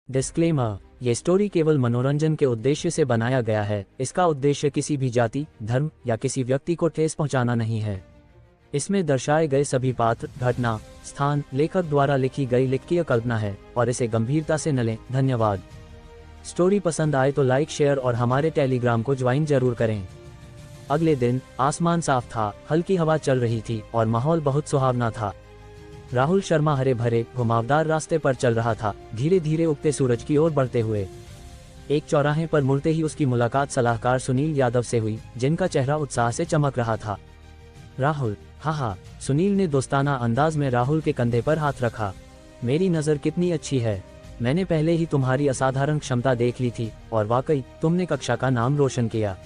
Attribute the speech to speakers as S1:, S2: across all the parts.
S1: Disclaimer, ये story केवल मनोरंजन के उद्देश्य से बनाया गया है। इसका उद्देश्य किसी भी जाति, धर्म या किसी व्यक्ति को ठेस पहुंचाना नहीं है। इसमें दर्शाए गए सभी पात्र, घटना, स्थान लेखक द्वारा लिखी गई लिखकीय कल्पना है और इसे गंभीरता से न लें। धन्यवाद। स्टोरी पसंद आए तो लाइक, शेयर और हमारे टेलीग्राम को ज्वाइन जरूर करें। अगले दिन आसमान साफ था, हल्की हवा चल रही थी और माहौल बहुत सुहावना था। राहुल शर्मा हरे भरे घुमावदार रास्ते पर चल रहा था, धीरे धीरे उगते सूरज की ओर बढ़ते हुए। एक चौराहे पर मुड़ते ही उसकी मुलाकात सलाहकार सुनील यादव से हुई, जिनका चेहरा उत्साह से चमक रहा था। राहुल, हाँ, सुनील ने दोस्ताना अंदाज में राहुल के कंधे पर हाथ रखा। मेरी नज़र कितनी अच्छी है। मैंने पहले ही तुम्हारी असाधारण क्षमता देख ली थी और वाकई तुमने कक्षा का नाम रोशन किया।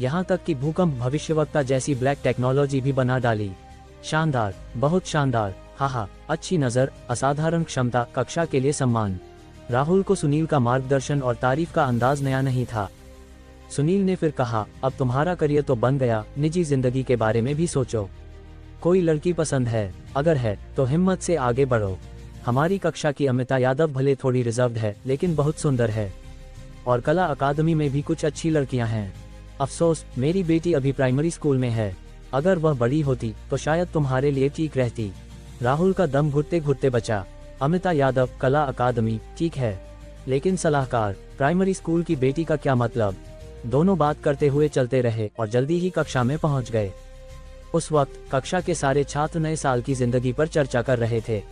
S1: यहाँ तक कि भूकंप भविष्यवक्ता जैसी ब्लैक टेक्नोलॉजी भी बना डाली। शानदार, बहुत शानदार। हाँ, अच्छी नज़र, असाधारण क्षमता, कक्षा के लिए सम्मान। राहुल को सुनील का मार्गदर्शन और तारीफ का अंदाज नया नहीं था। सुनील ने फिर कहा, अब तुम्हारा करियर तो बन गया, निजी जिंदगी के बारे में भी सोचो। कोई लड़की पसंद है? अगर है तो हिम्मत से आगे बढ़ो। हमारी कक्षा की अमिता यादव भले थोड़ी रिजर्व्ड है, लेकिन बहुत सुंदर है। और कला अकादमी में भी कुछ अच्छी लड़कियां हैं। अफसोस, मेरी बेटी अभी प्राइमरी स्कूल में है। अगर वह बड़ी होती तो शायद तुम्हारे लिए ठीक रहती। राहुल का दम घुटते घुटते बचा। अमिता यादव, कला अकादमी, ठीक है, लेकिन सलाहकार, प्राइमरी स्कूल की बेटी का क्या मतलब? दोनों बात करते हुए चलते रहे और जल्दी ही कक्षा में पहुंच गए। उस वक्त कक्षा के सारे छात्र नए साल की जिंदगी पर चर्चा कर रहे थे।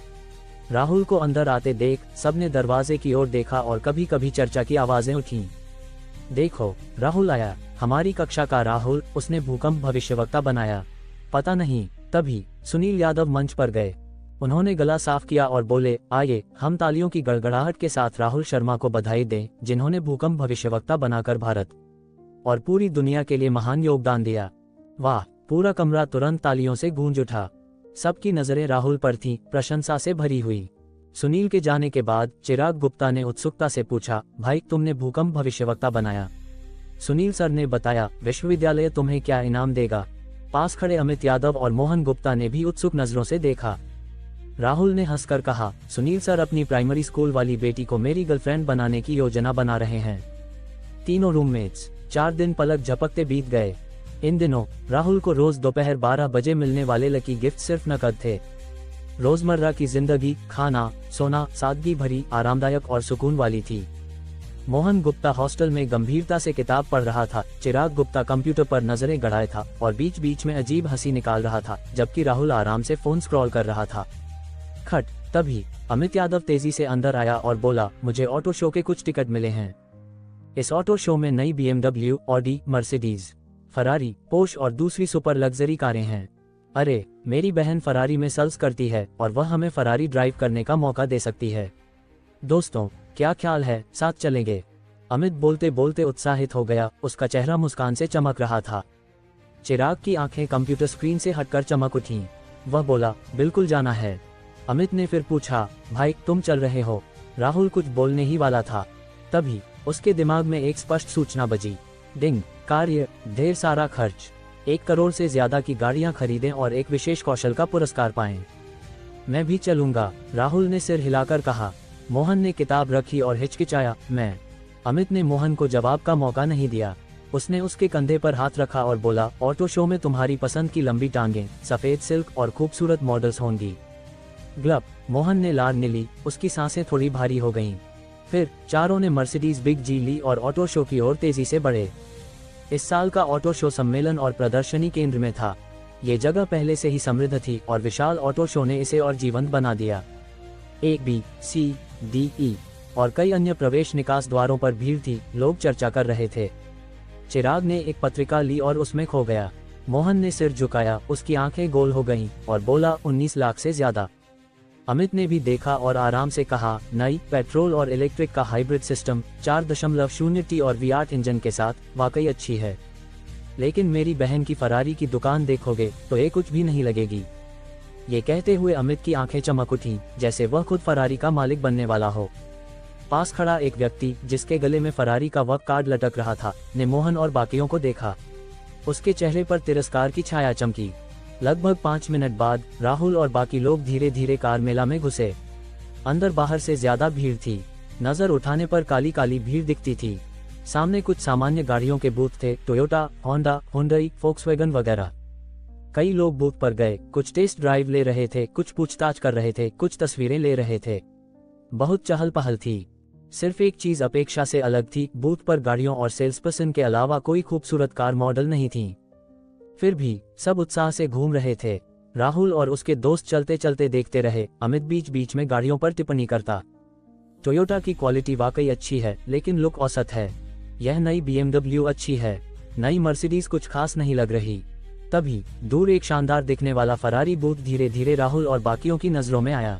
S1: राहुल को अंदर आते देख सबने दरवाजे की ओर देखा और कभी कभी चर्चा की आवाजें उठीं। देखो, राहुल आया, हमारी कक्षा का राहुल, उसने भूकंप भविष्यवक्ता बनाया। पता नहीं। तभी सुनील यादव मंच पर गए। उन्होंने गला साफ किया और बोले, आइए हम तालियों की गड़गड़ाहट के साथ राहुल शर्मा को बधाई दें, जिन्होंने भूकंप भविष्यवक्ता बनाकर भारत और पूरी दुनिया के लिए महान योगदान दिया। वाह! पूरा कमरा तुरंत तालियों से गूंज उठा। सबकी नजरें राहुल पर थीं, प्रशंसा से भरी हुई। सुनील के जाने के बाद चिराग गुप्ता ने उत्सुकता से पूछा, भाई तुमने भूकंप भविष्यवक्ता बनाया? सुनील सर ने बताया, विश्वविद्यालय तुम्हें क्या इनाम देगा? पास खड़े अमित यादव और मोहन गुप्ता ने भी उत्सुक नजरों से देखा। राहुल ने हंसकर कहा, सुनील सर अपनी प्राइमरी स्कूल वाली बेटी को मेरी गर्लफ्रेंड बनाने की योजना बना रहे हैं। तीनों रूममेट्स। 4 दिन पलक झपकते बीत गए। इन दिनों राहुल को रोज दोपहर 12 बजे मिलने वाले लकी गिफ्ट सिर्फ नकद थे। रोजमर्रा की जिंदगी, खाना, सोना सादगी भरी, आरामदायक और सुकून वाली थी। मोहन गुप्ता हॉस्टल में गंभीरता से किताब पढ़ रहा था। चिराग गुप्ता कंप्यूटर पर नजरें गड़ाए था और बीच बीच में अजीब हंसी निकाल रहा था, जबकि राहुल आराम से फोन स्क्रॉल कर रहा था। खट! तभी अमित यादव तेजी से अंदर आया और बोला, मुझे ऑटो शो के कुछ टिकट मिले हैं। इस ऑटो शो में नई BMW, Audi, Mercedes, Ferrari, Porsche और दूसरी सुपर लग्जरी कारें हैं। अरे, मेरी बहन फरारी में सेल्स करती है और वह हमें फरारी ड्राइव करने का मौका दे सकती है। दोस्तों, क्या ख्याल है, साथ चलेंगे? अमित बोलते बोलते उत्साहित हो गया, उसका चेहरा मुस्कान से चमक रहा था। चिराग की आंखें कंप्यूटर स्क्रीन से हटकर चमक उठीं। वह बोला, बिल्कुल जाना है। अमित ने फिर पूछा, भाई तुम चल रहे हो? राहुल कुछ बोलने ही वाला था, तभी उसके दिमाग में एक स्पष्ट सूचना बजी। डिंग! कार्य, ढेर सारा खर्च, 1 करोड़ से ज्यादा की गाड़ियां खरीदें और एक विशेष कौशल का पुरस्कार पाएं। मैं भी चलूंगा, राहुल ने सिर हिलाकर कहा। मोहन ने किताब रखी और हिचकिचाया, मैं। अमित ने मोहन को जवाब का मौका नहीं दिया। उसने उसके कंधे पर हाथ रखा और बोला, ऑटो शो में तुम्हारी पसंद की लंबी टांगें, सफेद सिल्क और खूबसूरत मॉडल्स होंगी। ग्लब! मोहन ने लार ली, उसकी सांसें थोड़ी भारी हो गईं। फिर चारों ने मर्सिडीज बिग जी ली और ऑटो शो की ओर तेजी से बढ़े। इस साल का ऑटो शो सम्मेलन और प्रदर्शनी केंद्र में था। ये जगह पहले से ही समृद्ध थी और विशाल ऑटो शो ने इसे और जीवंत बना दिया। A, B, C, D, E और कई अन्य प्रवेश निकास द्वारों पर भीड़ थी, लोग चर्चा कर रहे थे। चिराग ने एक पत्रिका ली और उसमें खो गया। मोहन ने सिर झुकाया, उसकी आंखें गोल हो गईं और बोला, 19 लाख से ज्यादा। अमित ने भी देखा और आराम से कहा, नई पेट्रोल और इलेक्ट्रिक का हाइब्रिड सिस्टम, 4.0T और V8 इंजन के साथ, वाकई अच्छी है। लेकिन मेरी बहन की फरारी की दुकान देखोगे तो ये कुछ भी नहीं लगेगी। ये कहते हुए अमित की आंखें चमक उठीं, जैसे वह खुद फरारी का मालिक बनने वाला हो। पास खड़ा एक व्यक्ति, जिसके गले में फरारी का वर्क कार्ड लटक रहा था, ने मोहन और बाकियों को देखा। उसके चेहरे पर तिरस्कार की छाया चमकी। लगभग 5 मिनट बाद राहुल और बाकी लोग धीरे धीरे कार मेला में घुसे। अंदर बाहर से ज्यादा भीड़ थी। नजर उठाने पर काली काली भीड़ दिखती थी। सामने कुछ सामान्य गाड़ियों के बूथ थे, टोयोटा, होंडा, हुंडई, फोक्सवैगन वगैरह। कई लोग बूथ पर गए, कुछ टेस्ट ड्राइव ले रहे थे, कुछ पूछताछ कर रहे थे, कुछ तस्वीरें ले रहे थे। बहुत चहल पहल थी। सिर्फ एक चीज अपेक्षा से अलग थी, बूथ पर गाड़ियों और सेल्सपर्सन के अलावा कोई खूबसूरत कार मॉडल नहीं थी। फिर भी सब उत्साह से घूम रहे थे। राहुल और उसके दोस्त चलते चलते देखते रहे। अमित बीच बीच में गाड़ियों पर टिप्पणी करता। टोयोटा की क्वालिटी वाकई अच्छी है, लेकिन लुक औसत है। यह नई BMW अच्छी है, नई मर्सिडीज कुछ खास नहीं लग रही। तभी दूर एक शानदार दिखने वाला फरारी बूथ धीरे धीरे राहुल और बाकियों की नजरों में आया।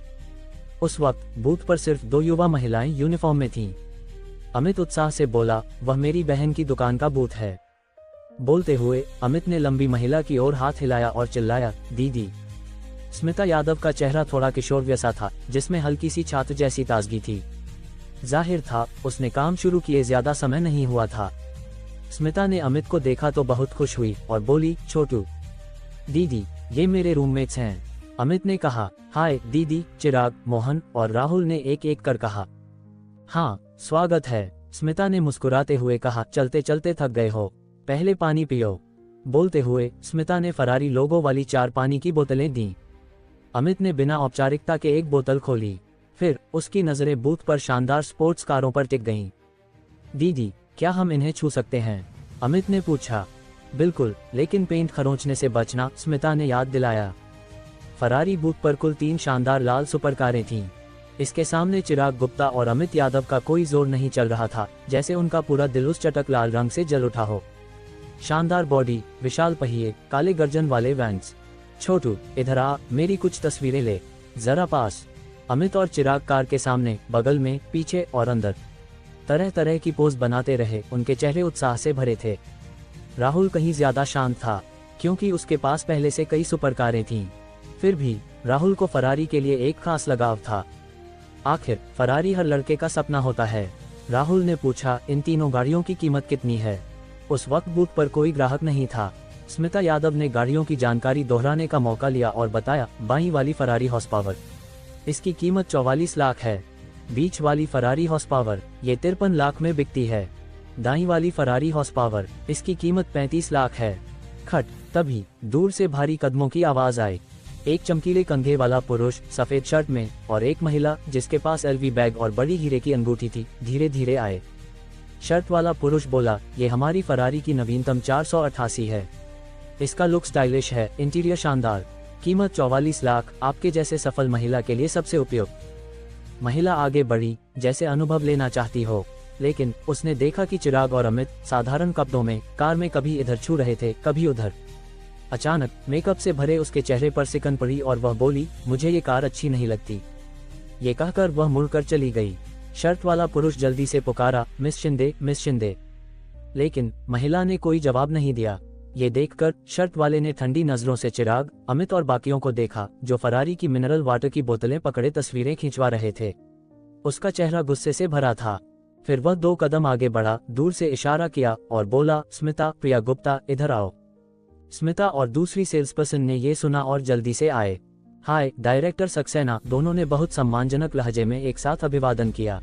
S1: उस वक्त बूथ पर सिर्फ 2 युवा महिलाएं यूनिफॉर्म में थीं। अमित उत्साह से बोला, वह मेरी बहन की दुकान का बूथ है। बोलते हुए अमित ने लंबी महिला की ओर हाथ हिलाया और चिल्लाया, दीदी। स्मिता यादव का चेहरा थोड़ा किशोर सा था, जिसमें हल्की सी छात्र जैसी ताजगी थी। जाहिर था उसने काम शुरू किए ज्यादा समय नहीं हुआ था। स्मिता ने अमित को देखा तो बहुत खुश हुई और बोली, छोटू। दीदी, ये मेरे रूममेट्स हैं। अमित ने कहा। हाय दीदी, चिराग, मोहन और राहुल ने एक एक कर कहा। हाँ, स्वागत है, स्मिता ने मुस्कुराते हुए कहा। चलते चलते थक गए हो, पहले पानी पियो। बोलते हुए स्मिता ने फरारी लोगो वाली 4 पानी की बोतलें दी। अमित ने बिना औपचारिकता के एक बोतल खोली। फिर उसकी नजरें बूथ पर शानदार स्पोर्ट्स कारों पर टिक गईं। दीदी, क्या हम इन्हें छू सकते हैं? अमित ने पूछा। बिल्कुल, लेकिन पेंट खरोंचने से बचना, स्मिता ने याद दिलाया। फरारी बूथ पर कुल 3 शानदार लाल सुपर कारें थीं। इसके सामने चिराग गुप्ता और अमित यादव का कोई जोर नहीं चल रहा था, जैसे उनका पूरा दिल उस चटक लाल रंग से जल उठा हो। शानदार बॉडी, विशाल पहिए, काले गर्जन वाले वैंस। छोटू, इधर आ, मेरी कुछ तस्वीरें ले जरा पास। अमित और चिराग कार के सामने, बगल में, पीछे और अंदर तरह तरह की पोज बनाते रहे। उनके चेहरे उत्साह से भरे थे। राहुल कहीं ज्यादा शांत था, क्योंकि उसके पास पहले से कई सुपर कारें थीं। फिर भी राहुल को फरारी के लिए एक खास लगाव था। आखिर फरारी हर लड़के का सपना होता है। राहुल ने पूछा, इन तीनों गाड़ियों की कीमत कितनी है? उस वक्त बूथ पर कोई ग्राहक नहीं था। स्मिता यादव ने गाड़ियों की जानकारी दोहराने का मौका लिया और बताया, बाईं वाली फरारी हॉर्स पावर, इसकी कीमत 44 लाख है। बीच वाली फरारी हॉर्स पावर, ये 53 लाख में बिकती है। दाईं वाली फरारी हॉर्स पावर, इसकी कीमत 35 लाख है। खट, तभी दूर से भारी कदमों की आवाज आई। एक चमकीले कंधे वाला पुरुष सफेद शर्ट में और एक महिला जिसके पास LV बैग और बड़ी हीरे की अंगूठी थी, धीरे धीरे आए। शर्ट वाला पुरुष बोला, ये हमारी फरारी की नवीनतम 488 है। इसका लुक स्टाइलिश है, इंटीरियर शानदार। कीमत 44 लाख, आपके जैसे सफल महिला के लिए सबसे उपयुक्त। महिला आगे बढ़ी, जैसे अनुभव लेना चाहती हो, लेकिन उसने देखा कि चिराग और अमित साधारण कपड़ों में कार में कभी इधर छू रहे थे, कभी उधर। अचानक मेकअप से भरे उसके चेहरे पर सिकन पड़ी और वह बोली, मुझे ये कार अच्छी नहीं लगती। ये कहकर वह मुड़कर चली गई। शर्ट वाला पुरुष जल्दी से पुकारा, मिस शिंदे, मिस शिंदे। लेकिन महिला ने कोई जवाब नहीं दिया। ये देखकर शर्ट वाले ने ठंडी नजरों से चिराग, अमित और बाकियों को देखा, जो फरारी की मिनरल वाटर की बोतलें पकड़े तस्वीरें खिंचवा रहे थे। उसका चेहरा गुस्से से भरा था। फिर वह 2 कदम आगे बढ़ा, दूर से इशारा किया और बोला, स्मिता, प्रिया गुप्ता, इधर आओ। स्मिता और दूसरी सेल्सपर्सन ने ये सुना और जल्दी से आए। हाय, डायरेक्टर सक्सेना, दोनों ने बहुत सम्मानजनक लहजे में एक साथ अभिवादन किया।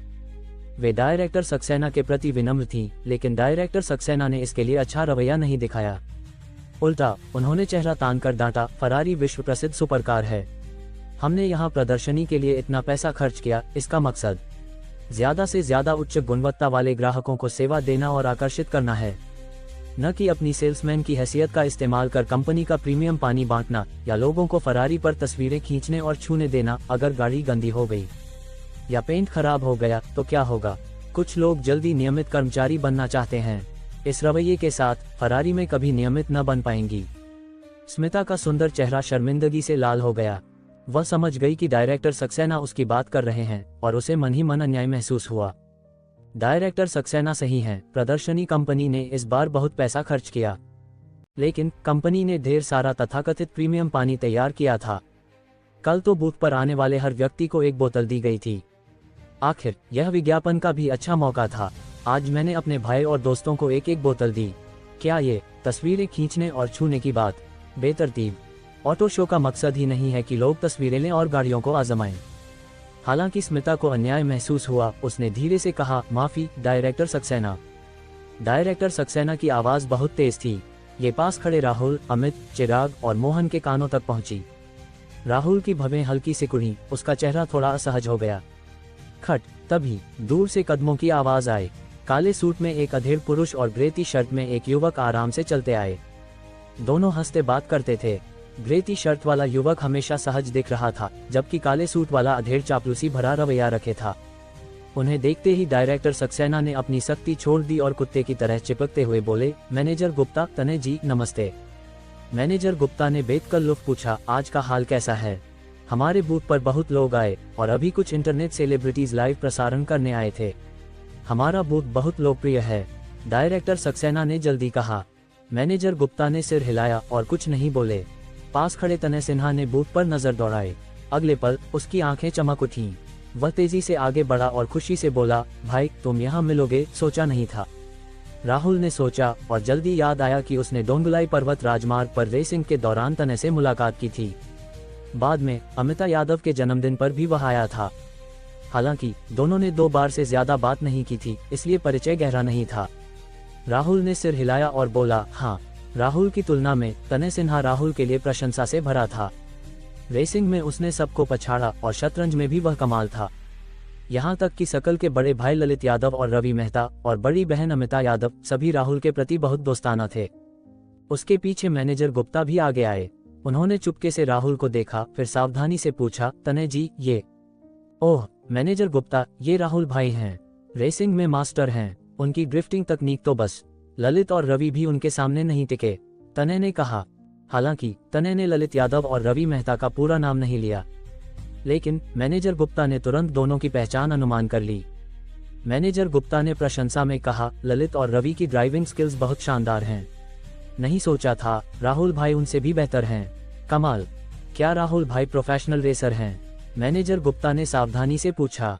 S1: वे डायरेक्टर सक्सेना के प्रति विनम्र थीं, लेकिन डायरेक्टर सक्सेना ने इसके लिए अच्छा रवैया नहीं दिखाया। उल्टा उन्होंने चेहरा तान कर डांटा, फरारी विश्व प्रसिद्ध सुपरकार है। हमने यहाँ प्रदर्शनी के लिए इतना पैसा खर्च किया, इसका मकसद ज्यादा से ज्यादा उच्च गुणवत्ता वाले ग्राहकों को सेवा देना और आकर्षित करना है, न कि अपनी सेल्समैन की हैसियत का इस्तेमाल कर कंपनी का प्रीमियम पानी बांटना या लोगों को फरारी पर तस्वीरें खींचने और छूने देना। अगर गाड़ी गंदी हो गई या पेंट खराब हो गया तो क्या होगा? कुछ लोग जल्दी नियमित कर्मचारी बनना चाहते हैं। इस रवैये के साथ फरारी में कभी नियमित न बन पाएंगी। स्मिता का सुंदर चेहरा शर्मिंदगी से लाल हो गया। वह समझ गई कि डायरेक्टर सक्सेना उसकी बात कर रहे हैं और उसे मन ही मन अन्याय महसूस हुआ। डायरेक्टर सक्सेना सही हैं, प्रदर्शनी कंपनी ने इस बार बहुत पैसा खर्च किया, लेकिन कंपनी ने ढेर सारा तथाकथित प्रीमियम पानी तैयार किया था। कल तो बूथ पर आने वाले हर व्यक्ति को एक बोतल दी गई थी। आखिर यह विज्ञापन का भी अच्छा मौका था। आज मैंने अपने भाई और दोस्तों को एक एक बोतल दी। क्या ये तस्वीरें खींचने और छूने की बात बेतरतीब? ऑटो शो का मकसद ही नहीं है कि लोग तस्वीरें लें और गाड़ियों को आजमाएं। हालांकि स्मिता को अन्याय महसूस हुआ, उसने धीरे से कहा, माफी डायरेक्टर सक्सेना। डायरेक्टर सक्सेना की आवाज बहुत तेज थी। ये पास खड़े राहुल, अमित, चिराग और मोहन के कानों तक पहुंची। राहुल की भवें हल्की सिकुड़ी, उसका चेहरा थोड़ा असहज हो गया। खट, तभी दूर से कदमों की आवाज आई। काले सूट में एक अधेड़ पुरुष और ग्रे टी शर्ट में एक युवक आराम से चलते आए। दोनों हंसते बात करते थे। ग्रे टी शर्ट वाला युवक हमेशा सहज दिख रहा था, जबकि काले सूट वाला अधेड़ चापलूसी भरा रवैया रखे था। उन्हें देखते ही डायरेक्टर सक्सेना ने अपनी सख्ती छोड़ दी और कुत्ते की तरह चिपकते हुए बोले, मैनेजर गुप्ता, तने जी नमस्ते। मैनेजर गुप्ता ने बेतकर लुत्फ पूछा, आज का हाल कैसा है? हमारे बूथ पर बहुत लोग आए और अभी कुछ इंटरनेट सेलिब्रिटीज लाइव प्रसारण करने आए थे। हमारा बूथ बहुत लोकप्रिय है, डायरेक्टर सक्सेना ने जल्दी कहा। मैनेजर गुप्ता ने सिर हिलाया और कुछ नहीं बोले। पास खड़े तने सिन्हा ने बूथ पर नजर दौड़ाई। अगले पल उसकी आंखें चमक उठीं। वह तेजी से आगे बढ़ा और खुशी से बोला, भाई तुम यहाँ मिलोगे, सोचा नहीं था। राहुल ने सोचा और जल्दी याद आया कि उसने डोंगलाई पर्वत राजमार्ग पर रेसिंग के दौरान तने से मुलाकात की थी। बाद में अमिता यादव के जन्मदिन पर भी वह आया था। हालांकि दोनों ने 2 बार से ज्यादा बात नहीं की थी, इसलिए परिचय गहरा नहीं था। राहुल ने सिर हिलाया और बोला, हाँ। राहुल की तुलना में तने सिन्हा राहुल के लिए प्रशंसा से भरा था। रेसिंग में उसने सबको पछाड़ा और शतरंज में भी वह कमाल था। यहाँ तक कि सकल के बड़े भाई ललित यादव और रवि मेहता और बड़ी बहन अमिता यादव सभी राहुल के प्रति बहुत दोस्ताना थे। उसके पीछे मैनेजर गुप्ता भी आगे आए। उन्होंने चुपके से राहुल को देखा, फिर सावधानी से पूछा, तने जी ये? ओह मैनेजर गुप्ता, ये राहुल भाई हैं, रेसिंग में मास्टर हैं। उनकी ड्रिफ्टिंग तकनीक तो बस। ललित और रवि भी उनके सामने नहीं टिके, तने ने कहा। हालांकि तने ने ललित यादव और रवि मेहता का पूरा नाम नहीं लिया, लेकिन मैनेजर गुप्ता ने तुरंत दोनों की पहचान अनुमान कर ली। मैनेजर गुप्ता ने प्रशंसा में कहा, ललित और रवि की ड्राइविंग स्किल्स बहुत शानदार हैं। नहीं सोचा था राहुल भाई उनसे भी बेहतर हैं। कमाल। क्या राहुल भाई प्रोफेशनल रेसर हैं? मैनेजर गुप्ता ने सावधानी से पूछा।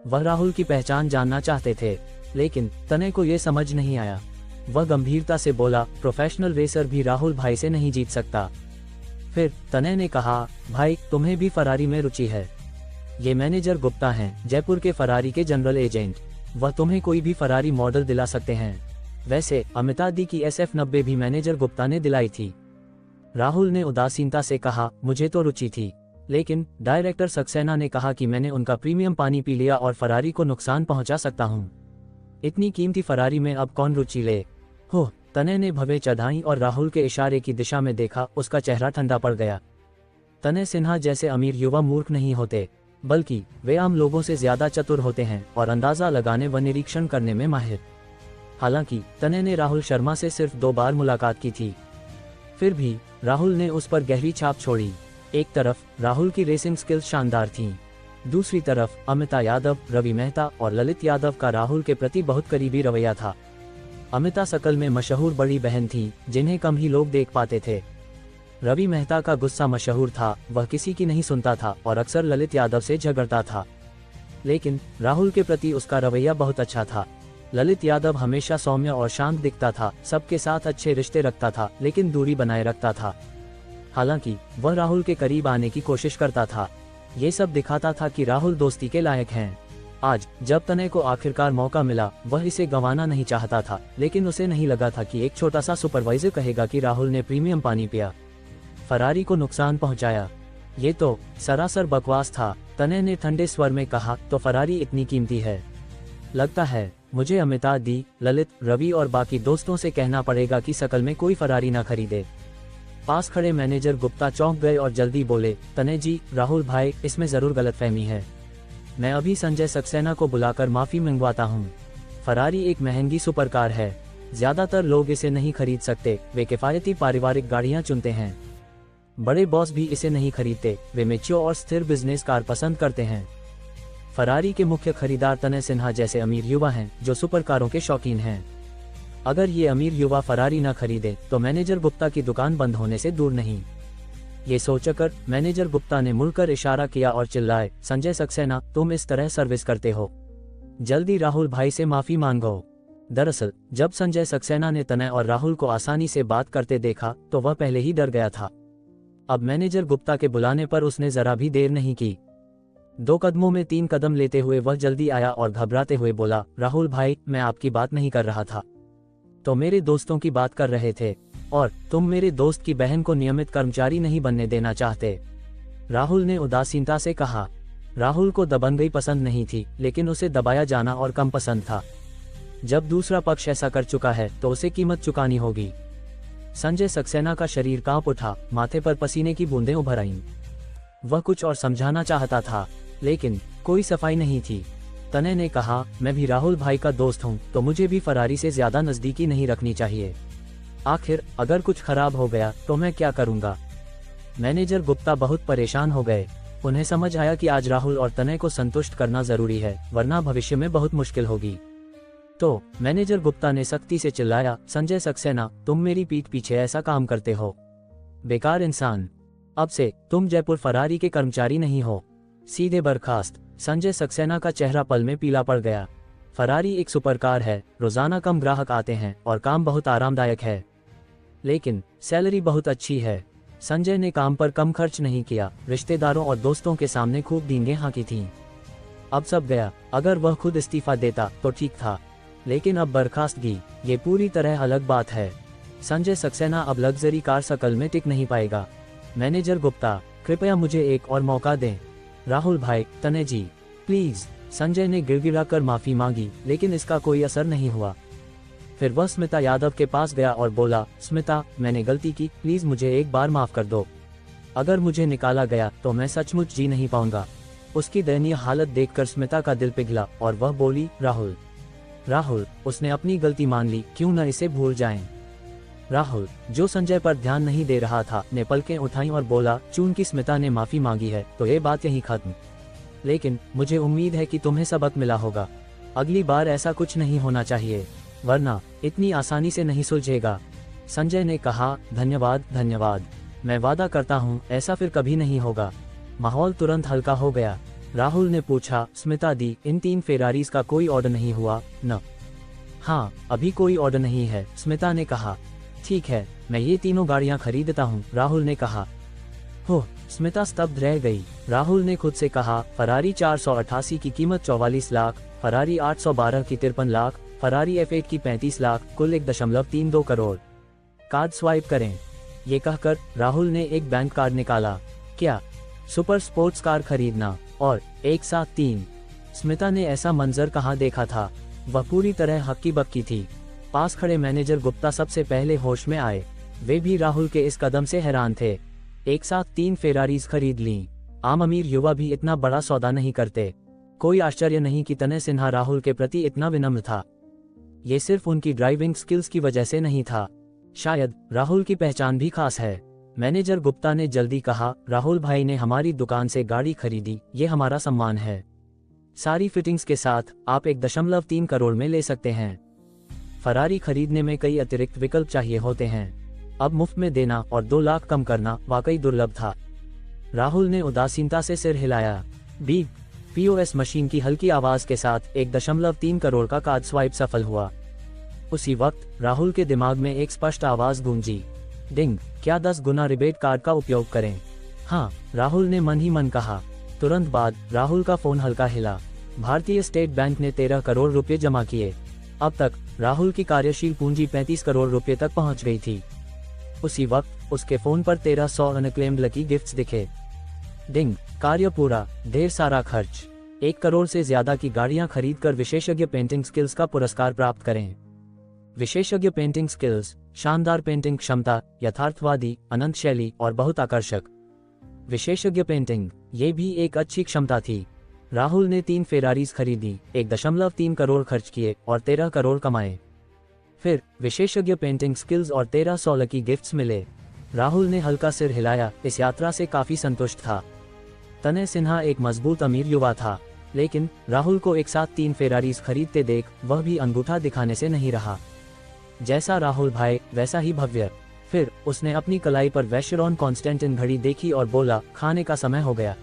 S1: वह राहुल की पहचान जानना चाहते थे, लेकिन तने को यह समझ नहीं आया। वह गंभीरता से बोला, प्रोफेशनल रेसर भी राहुल भाई से नहीं जीत सकता। फिर तने ने कहा, भाई तुम्हें भी फरारी में रुचि है। ये मैनेजर गुप्ता हैं, जयपुर के फरारी के जनरल एजेंट। वह तुम्हें कोई भी फरारी मॉडल दिला सकते हैं। वैसे अमिता दी की SF90 भी मैनेजर गुप्ता ने दिलाई थी। राहुल ने उदासीनता से कहा, मुझे तो रुचि थी, लेकिन डायरेक्टर सक्सेना ने कहा कि मैंने उनका प्रीमियम पानी पी लिया और फरारी को नुकसान पहुंचा सकता हूं। इतनी कीमती फरारी में अब कौन रुचि ले? हो, तने ने भवें चढ़ाई और राहुल के इशारे की दिशा में देखा। उसका चेहरा ठंडा पड़ गया। तने सिन्हा जैसे अमीर युवा मूर्ख नहीं होते, बल्कि वे आम लोगों से ज्यादा चतुर होते हैं और अंदाजा लगाने व निरीक्षण करने में माहिर। हालांकि तने ने राहुल शर्मा से सिर्फ 2 बार मुलाकात की थी, फिर भी राहुल ने उस पर गहरी छाप छोड़ी। एक तरफ राहुल की रेसिंग स्किल्स शानदार थीं, दूसरी तरफ अमिता यादव, रवि मेहता और ललित यादव का राहुल के प्रति बहुत करीबी रवैया था। अमिता सकल में मशहूर बड़ी बहन थी, जिन्हें कम ही लोग देख पाते थे। रवि मेहता का गुस्सा मशहूर था, वह किसी की नहीं सुनता था और अक्सर ललित यादव से झगड़ता था। लेकिन राहुल के प्रति उसका रवैया बहुत अच्छा था। ललित यादव हमेशा सौम्य और शांत दिखता था, सबके साथ अच्छे रिश्ते रखता था, लेकिन दूरी बनाए रखता था। हालांकि वह राहुल के करीब आने की कोशिश करता था। ये सब दिखाता था कि राहुल दोस्ती के लायक हैं। आज जब तने को आखिरकार मौका मिला, वह इसे गंवाना नहीं चाहता था, लेकिन उसे नहीं लगा था कि एक छोटा सा सुपरवाइजर कहेगा कि राहुल ने प्रीमियम पानी पिया, फरारी को नुकसान पहुंचाया। ये तो सरासर बकवास था। तने ने ठंडे स्वर में कहा, तो फरारी इतनी कीमती है? लगता है मुझे अमिता दी, ललित, रवि और बाकी दोस्तों से कहना पड़ेगा कि सकल में कोई फरारी ना खरीदे। पास खड़े मैनेजर गुप्ता चौंक गए और जल्दी बोले, तने जी, राहुल भाई, इसमें जरूर गलतफहमी है। मैं अभी संजय सक्सेना को बुलाकर माफी मंगवाता हूँ। फरारी एक महंगी सुपरकार है, ज्यादातर लोग इसे नहीं खरीद सकते। वे किफायती पारिवारिक गाड़ियाँ चुनते हैं। बड़े बॉस भी इसे नहीं खरीदते, वे मैच्योर और स्थिर बिजनेस कार पसंद करते हैं। फरारी के मुख्य खरीदार तने सिन्हा जैसे अमीर युवा हैं, जो सुपरकारों के शौकीन हैं। अगर ये अमीर युवा फरारी न खरीदे तो मैनेजर गुप्ता की दुकान बंद होने से दूर नहीं। ये सोचकर मैनेजर गुप्ता ने मुड़कर इशारा किया और चिल्लाए, संजय सक्सेना, तुम इस तरह सर्विस करते हो? जल्दी राहुल भाई से माफी मांगो। दरअसल जब संजय सक्सेना ने तने और राहुल को आसानी से बात करते देखा तो वह पहले ही डर गया था। अब मैनेजर गुप्ता के बुलाने पर उसने जरा भी देर नहीं की। 2 कदमों में 3 कदम लेते हुए वह जल्दी आया और घबराते हुए बोला, राहुल भाई, मैं आपकी बात नहीं कर रहा था, तो मेरे दोस्तों की बात कर रहे थे, और तुम मेरे दोस्त की बहन को नियमित कर्मचारी नहीं बनने देना चाहते। राहुल ने उदासीनता से कहा। राहुल को दबंगई पसंद नहीं थी, लेकिन उसे दबाया जाना और कम पसंद था। जब दूसरा पक्ष ऐसा कर चुका है तो उसे कीमत चुकानी होगी। संजय सक्सेना का शरीर कांप उठा, माथे पर पसीने की बूंदें उभर आईं। वह कुछ और समझाना चाहता था, लेकिन कोई सफाई नहीं थी। तनय ने कहा, मैं भी राहुल भाई का दोस्त हूँ, तो मुझे भी फरारी से ज्यादा नजदीकी नहीं रखनी चाहिए। आखिर अगर कुछ खराब हो गया तो मैं क्या करूँगा। मैनेजर गुप्ता बहुत परेशान हो गए। उन्हें समझ आया कि आज राहुल और तनय को संतुष्ट करना जरूरी है, वरना भविष्य में बहुत मुश्किल होगी। तो मैनेजर गुप्ता ने सख्ती से चिल्लाया, संजय सक्सेना, तुम मेरी पीठ पीछे ऐसा काम करते हो, बेकार इंसान। अब से तुम जयपुर फरारी के कर्मचारी नहीं हो, सीधे बर्खास्त। संजय सक्सेना का चेहरा पल में पीला पड़ गया। फरारी एक सुपरकार है, रोजाना कम ग्राहक आते हैं और काम बहुत आरामदायक है, लेकिन सैलरी बहुत अच्छी है। संजय ने काम पर कम खर्च नहीं किया, रिश्तेदारों और दोस्तों के सामने खूब डींगें हाँकी थीं। अब सब गया। अगर वह खुद इस्तीफा देता तो ठीक था, लेकिन अब बर्खास्तगी, ये पूरी तरह अलग बात है। संजय सक्सेना अब लग्जरी कार सर्कल में टिक नहीं पाएगा। मैनेजर गुप्ता, कृपया मुझे एक और मौका दें। राहुल भाई, तनय जी, प्लीज। संजय ने गिड़गिड़ाकर माफी मांगी, लेकिन इसका कोई असर नहीं हुआ। फिर वह स्मिता यादव के पास गया और बोला, स्मिता, मैंने गलती की, प्लीज मुझे एक बार माफ कर दो। अगर मुझे निकाला गया तो मैं सचमुच जी नहीं पाऊंगा। उसकी दयनीय हालत देखकर स्मिता का दिल पिघला और वह बोली, राहुल, राहुल, उसने अपनी गलती मान ली, क्यों न इसे भूल जाएं। राहुल, जो संजय पर ध्यान नहीं दे रहा था, ने पलकें उठाईं और बोला, चूंकि स्मिता ने माफी मांगी है तो ये बात यहीं खत्म। लेकिन मुझे उम्मीद है कि तुम्हें सबक मिला होगा। अगली बार ऐसा कुछ नहीं होना चाहिए, वरना इतनी आसानी से नहीं सुलझेगा। संजय ने कहा, धन्यवाद धन्यवाद, मैं वादा करता हूँ ऐसा फिर कभी नहीं होगा। माहौल तुरंत हल्का हो गया। राहुल ने पूछा, स्मिता दी, इन 3 फेरारीज का कोई ऑर्डर नहीं हुआ न? हाँ, अभी कोई ऑर्डर नहीं है, स्मिता ने कहा। ठीक है, मैं ये तीनों गाड़ियाँ खरीदता हूँ, राहुल ने कहा। हो, स्मिता स्तब्ध रह गई। राहुल ने खुद से कहा, फरारी 488 की कीमत 44 लाख, फरारी 812 की 53 लाख, फरारी F8 की 35 लाख, कुल 1.32 करोड़। कार्ड स्वाइप करें। ये कहकर राहुल ने एक बैंक कार्ड निकाला। क्या सुपर स्पोर्ट्स कार खरीदना, और एक साथ 3? स्मिता ने ऐसा मंजर कहाँ देखा था। वह पूरी तरह हक्की बक्की थी। पास खड़े मैनेजर गुप्ता सबसे पहले होश में आए। वे भी राहुल के इस कदम से हैरान थे। एक साथ 3 फेरारीज खरीद लीं। आम अमीर युवा भी इतना बड़ा सौदा नहीं करते। कोई आश्चर्य नहीं कि तनय सिन्हा राहुल के प्रति इतना विनम्र था। ये सिर्फ उनकी ड्राइविंग स्किल्स की वजह से नहीं था, शायद राहुल की पहचान भी खास है। मैनेजर गुप्ता ने जल्दी कहा, राहुल भाई ने हमारी दुकान से गाड़ी खरीदी, ये हमारा सम्मान है। सारी फिटिंग्स के साथ आप 1.3 करोड़ में ले सकते हैं। फरारी खरीदने में कई अतिरिक्त विकल्प चाहिए होते हैं। अब मुफ्त में देना और 2 लाख कम करना वाकई दुर्लभ था। राहुल ने उदासीनता से सिर हिलाया। बीप। POS मशीन की हल्की आवाज के साथ 1.3 करोड़ का कार्ड स्वाइप सफल हुआ। उसी वक्त राहुल के दिमाग में एक स्पष्ट आवाज गूंजी, डिंग, क्या 10 गुना रिबेट कार्ड का उपयोग करें? हाँ, राहुल ने मन ही मन कहा। तुरंत बाद राहुल का फोन हल्का हिला। भारतीय स्टेट बैंक ने 13 करोड़ रुपए जमा किए। अब तक राहुल की कार्यशील पूंजी 35 करोड़ रुपए तक पहुंच गई थी। उसी वक्त उसके फोन पर 1300 अनक्लेम्ड लकी गिफ्ट्स दिखे। डिंग, कार्य पूरा, ढेर सारा खर्च। 1 करोड़ से ज्यादा की गाड़ियां खरीदकर विशेषज्ञ पेंटिंग स्किल्स का पुरस्कार प्राप्त करें। विशेषज्ञ पेंटिंग स्किल्स, शानदार पेंटिंग क्षमता, यथार्थवादी, अनंत शैली और बहुत आकर्षक। विशेषज्ञ पेंटिंग, ये भी एक अच्छी क्षमता थी। राहुल ने 3 फेरारीज खरीदी, 1.3 करोड़ खर्च किए और 13 करोड़ कमाए। फिर विशेषज्ञ पेंटिंग स्किल्स और 1300 लकी गिफ्ट्स मिले। राहुल ने हल्का सिर हिलाया, इस यात्रा से काफी संतुष्ट था। तनय सिन्हा एक मजबूत अमीर युवा था, लेकिन राहुल को एक साथ 3 फेरारीज खरीदते देख वह भी अंगूठा दिखाने से नहीं रहा। जैसा राहुल भाई वैसा ही भव्य। फिर उसने अपनी कलाई पर वैशरॉन कॉन्स्टेंटिन घड़ी देखी और बोला, खाने का समय हो गया।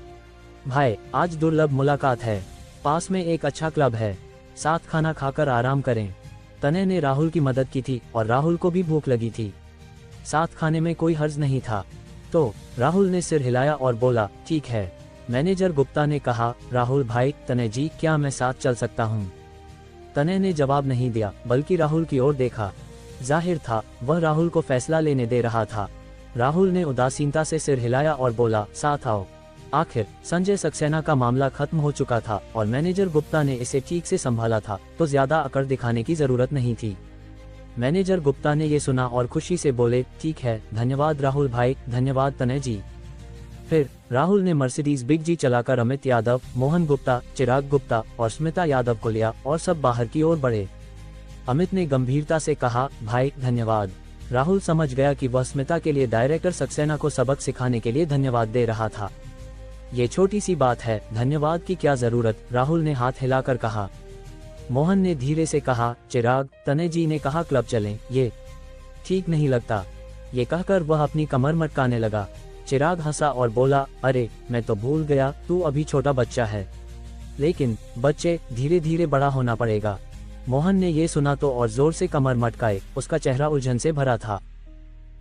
S1: भाई, आज दुर्लभ मुलाकात है। पास में एक अच्छा क्लब है, साथ खाना खाकर आराम करें। तनय ने राहुल की मदद की थी और राहुल को भी भूख लगी थी। साथ खाने में कोई हर्ज नहीं था। तो राहुल ने सिर हिलाया और बोला, ठीक है। मैनेजर गुप्ता ने कहा, राहुल भाई, तने जी, क्या मैं साथ चल सकता हूँ? तने ने जवाब नहीं दिया, बल्कि राहुल की ओर देखा। जाहिर था वह राहुल को फैसला लेने दे रहा था। राहुल ने उदासीनता से सिर हिलाया और बोला, साथ आओ। आखिर संजय सक्सेना का मामला खत्म हो चुका था और मैनेजर गुप्ता ने इसे ठीक से संभाला था, तो ज्यादा अकड़ दिखाने की जरूरत नहीं थी। मैनेजर गुप्ता ने ये सुना और खुशी से बोले, ठीक है, धन्यवाद राहुल भाई, धन्यवाद तने जी। फिर राहुल ने मर्सिडीज बिग जी चलाकर अमित यादव, मोहन गुप्ता, चिराग गुप्ता और स्मिता यादव को लिया और सब बाहर की ओर बढ़े। अमित ने गंभीरता से कहा, भाई धन्यवाद। राहुल समझ गया कि वह स्मिता के लिए डायरेक्टर सक्सेना को सबक सिखाने के लिए धन्यवाद दे रहा था। ये छोटी सी बात है, धन्यवाद की क्या जरूरत, राहुल ने हाथ हिलाकर कहा। मोहन ने धीरे से कहा, चिराग, तने जी ने कहा क्लब चलें, ये ठीक नहीं लगता। ये कहकर वह अपनी कमर मटकाने लगा। चिराग हंसा और बोला, अरे मैं तो भूल गया, तू अभी छोटा बच्चा है। लेकिन बच्चे, धीरे धीरे बड़ा होना पड़ेगा। मोहन ने ये सुना तो और जोर से कमर मटकाए, उसका चेहरा उलझन से भरा था।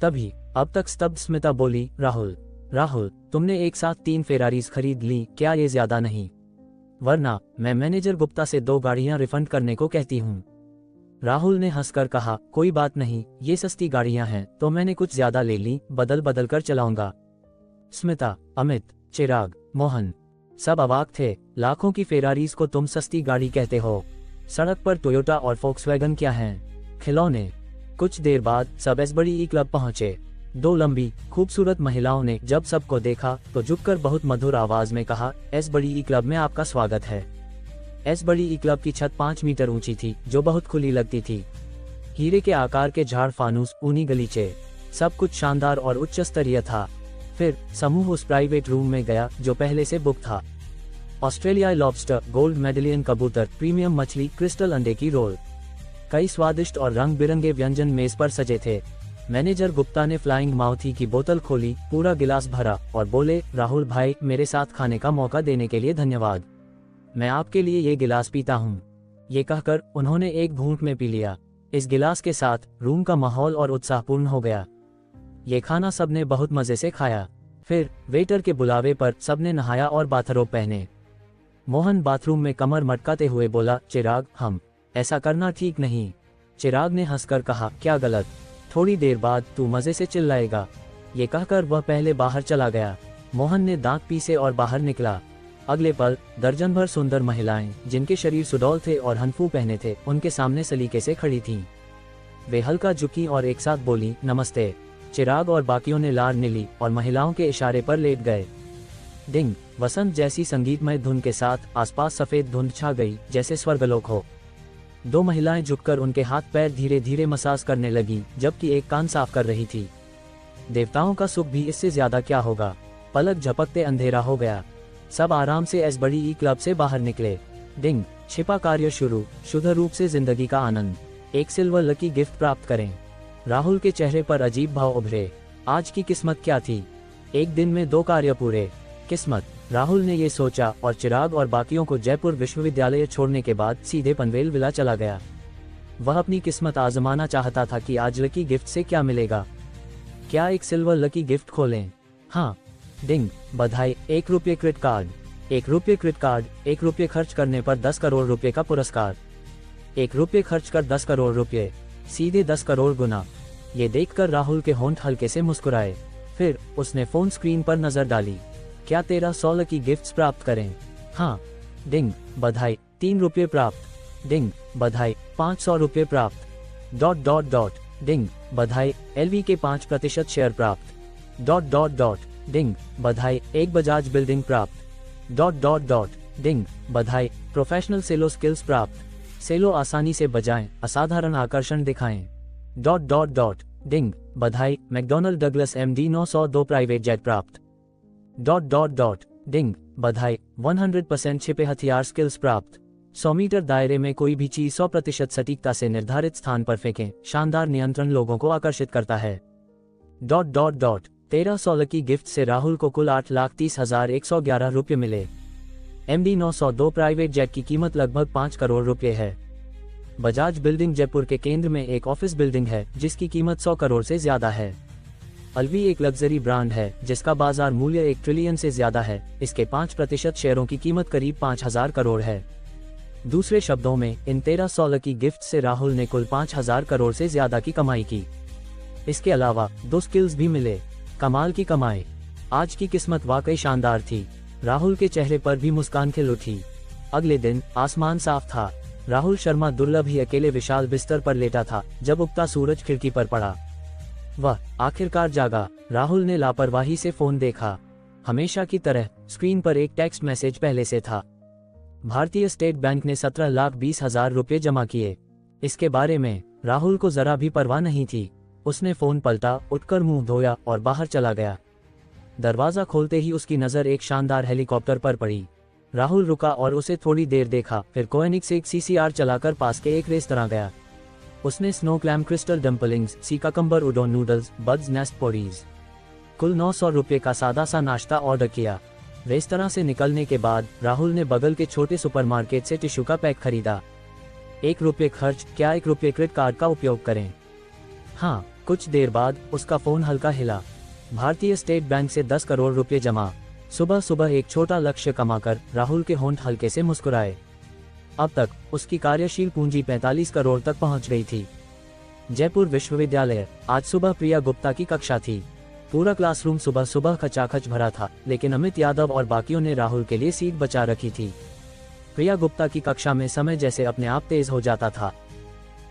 S1: तभी अब तक स्तब्ध स्मिता बोली, राहुल, तुमने एक साथ 3 फेरारीज खरीद ली, क्या ये ज्यादा नहीं? वरना मैं मैनेजर गुप्ता से 2 गाड़ियां रिफंड करने को कहती हूँ। राहुल ने हंसकर कहा, कोई बात नहीं, ये सस्ती गाड़ियां हैं तो मैंने कुछ ज्यादा ले ली, बदल बदल कर चलाऊंगा। स्मिता, अमित, चिराग, मोहन सब अवाक थे। लाखों की फेरारीज को तुम सस्ती गाड़ी कहते हो? सड़क पर टोयोटा और फोक्सवैगन क्या हैं? खिलौने। कुछ देर बाद सब एसबड़ी क्लब पहुंचे। 2 लंबी खूबसूरत महिलाओं ने जब सबको देखा तो झुककर बहुत मधुर आवाज में कहा, एसबड़ी क्लब में आपका स्वागत है। एसबड़ी क्लब की छत 5 मीटर ऊंची थी, जो बहुत खुली लगती थी। हीरे के आकार के झाड़, फानूस, ऊनी गलीचे, सब कुछ शानदार और उच्च स्तरीय था। फिर समूह उस प्राइवेट रूम में गया जो पहले से बुक था। ऑस्ट्रेलियाई लॉबस्टर, गोल्ड मेडलियन कबूतर, प्रीमियम मछली, क्रिस्टल अंडे की रोल, कई स्वादिष्ट और रंग बिरंगे व्यंजन मेज पर सजे थे। मैनेजर गुप्ता ने फ्लाइंग माउथी की बोतल खोली, पूरा गिलास भरा और बोले, राहुल भाई, मेरे साथ खाने का मौका देने के लिए धन्यवाद। मैं आपके लिए ये गिलास पीता हूँ। ये कहकर उन्होंने एक घूंट में पी लिया। इस गिलास के साथ रूम का माहौल और उत्साहपूर्ण हो गया। ये खाना सबने बहुत मजे से खाया। फिर वेटर के बुलावे पर सबने नहाया और बाथरोब पहने। मोहन बाथरूम में कमर मटकाते हुए बोला, चिराग, हम ऐसा करना ठीक नहीं। चिराग ने हंसकर कहा, क्या गलत? थोड़ी देर बाद तू मजे से चिल्लाएगा। ये कहकर वह पहले बाहर चला गया। मोहन ने दांत पीसे और बाहर निकला। अगले पल दर्जन भर सुंदर महिलाएं, जिनके शरीर सुडौल थे और हनफू पहने थे, उनके सामने सलीके से खड़ी थीं। वे हल्का झुकी और एक साथ बोली, नमस्ते। चिराग और बाकियों ने लार ली और महिलाओं के इशारे पर लेट गए। डिंग, वसंत जैसी संगीतमय धुन के साथ आसपास सफेद धुंध छा गई, जैसे स्वर्गलोक हो। 2 महिलाएं झुककर उनके हाथ पैर धीरे धीरे मसाज करने लगी, जबकि एक कान साफ कर रही थी। देवताओं का सुख भी इससे ज्यादा क्या होगा। पलक झपकते अंधेरा हो गया। सब आराम से एसबड़ी क्लब से बाहर निकले। डिंग, छिपा कार्य शुरू, शुद्ध रूप से जिंदगी का आनंद। एक सिल्वर लकी गिफ्ट प्राप्त करें। राहुल के चेहरे पर अजीब भाव उभरे। आज की किस्मत क्या थी? एक दिन में 2 कार्य पूरे। किस्मत, राहुल ने ये सोचा और चिराग और बाकियों को जयपुर विश्वविद्यालय छोड़ने के बाद सीधे पनवेल विला चला गया। वह अपनी किस्मत आजमाना चाहता था कि आज लकी गिफ्ट से क्या मिलेगा। क्या एक सिल्वर लकी गिफ्ट खोलें? हाँ। डिंग, बधाई, 1 रुपये क्रेडिट कार्ड। 1 रुपये क्रेडिट कार्ड, 1 रुपये खर्च करने पर 10 करोड़ रुपये का पुरस्कार। 1 रुपये खर्च कर 10 करोड़ रुपये, सीधे 10 करोड़ गुना। ये देखकर राहुल के होंठ हल्के से मुस्कुराए। फिर उसने फोन स्क्रीन पर नजर डाली। क्या 1300 लकी गिफ्ट्स प्राप्त करें? हाँ। डिंग, बधाई, 3 रुपये प्राप्त। डिंग, बधाई, 500 रुपये प्राप्त। ... डिंग, बधाई, एलवी के 5% शेयर प्राप्त। ... डिंग, बधाई, 1 बजाज बिल्डिंग प्राप्त। ... डिंग, बधाई, प्रोफेशनल सेलो स्किल्स प्राप्त। सेलो आसानी से बजाएं, असाधारण आकर्षण दिखाएं। ... डिंग, बधाई, McDonnell Douglas MD 902 private jet प्राप्त। ... डिंग, बधाई, 100% छिपे हथियार स्किल्स प्राप्त। 100 मीटर दायरे में कोई भी चीज 100% सटीकता से निर्धारित स्थान पर फेंकें, शानदार नियंत्रण लोगों को आकर्षित करता है। ... 1300 लकी गिफ्ट से राहुल को कुल 8,30,111 रुपये मिले। MD 902 प्राइवेट जेट की कीमत लगभग 5 करोड़ रुपये है। बजाज बिल्डिंग जयपुर के केंद्र में एक ऑफिस बिल्डिंग है, जिसकी कीमत 100 करोड़ से ज्यादा है। अलवी एक लग्जरी ब्रांड है जिसका बाजार मूल्य 1 ट्रिलियन से ज्यादा है। इसके 5% शेयरों की कीमत करीब 5,000 करोड़ है। दूसरे शब्दों में इन 1300 लकी गिफ्ट से राहुल ने कुल 5,000 करोड़ से ज्यादा की कमाई की। इसके अलावा 2 स्किल्स भी मिले। कमाल की कमाई। आज की किस्मत वाकई शानदार थी। राहुल के चेहरे पर भी मुस्कान खिल उठी। अगले दिन आसमान साफ था। राहुल शर्मा दुर्लभ ही अकेले विशाल बिस्तर पर लेटा था जब उगता सूरज खिड़की पर पड़ा। वह आखिरकार जागा। राहुल ने लापरवाही से फोन देखा। हमेशा की तरह स्क्रीन पर एक टेक्स्ट मैसेज पहले से था। भारतीय स्टेट बैंक ने 17,20,000 रुपये जमा किए। इसके बारे में राहुल को जरा भी परवाह नहीं थी। उसने फोन पलटा, उठकर मुंह धोया और बाहर चला गया। दरवाजा खोलते ही उसकी नजर एक शानदार हेलीकॉप्टर पर पड़ी। राहुल रुका और उसे थोड़ी देर देखा, फिर कोएनिक्स एक CCR चलाकर पास के एक रेस्तरां गया। उसने snow clam crystal dumplings, sea cucumber udon noodles, bird's nest porridge, कुल 900 रुपये का सादा सा नाश्ता ऑर्डर किया। रेस्तरां से निकलने के बाद राहुल ने बगल के छोटे सुपरमार्केट से टिश्यू का पैक खरीदा। 1 रुपये खर्च, क्या 1 रुपये क्रेडिट कार्ड का उपयोग करें? हाँ। कुछ देर बाद उसका फोन हल्का हिला। भारतीय स्टेट बैंक से 10 करोड़ रुपये जमा। सुबह सुबह एक छोटा लक्ष्य कमाकर राहुल के होंठ हल्के से मुस्कुराए। अब तक उसकी कार्यशील पूंजी 45 करोड़ तक पहुंच गई थी। जयपुर विश्वविद्यालय। आज सुबह प्रिया गुप्ता की कक्षा थी। पूरा क्लासरूम सुबह सुबह खचाखच भरा था, लेकिन अमित यादव और बाकियों ने राहुल के लिए सीट बचा रखी थी। प्रिया गुप्ता की कक्षा में समय जैसे अपने आप तेज हो जाता था।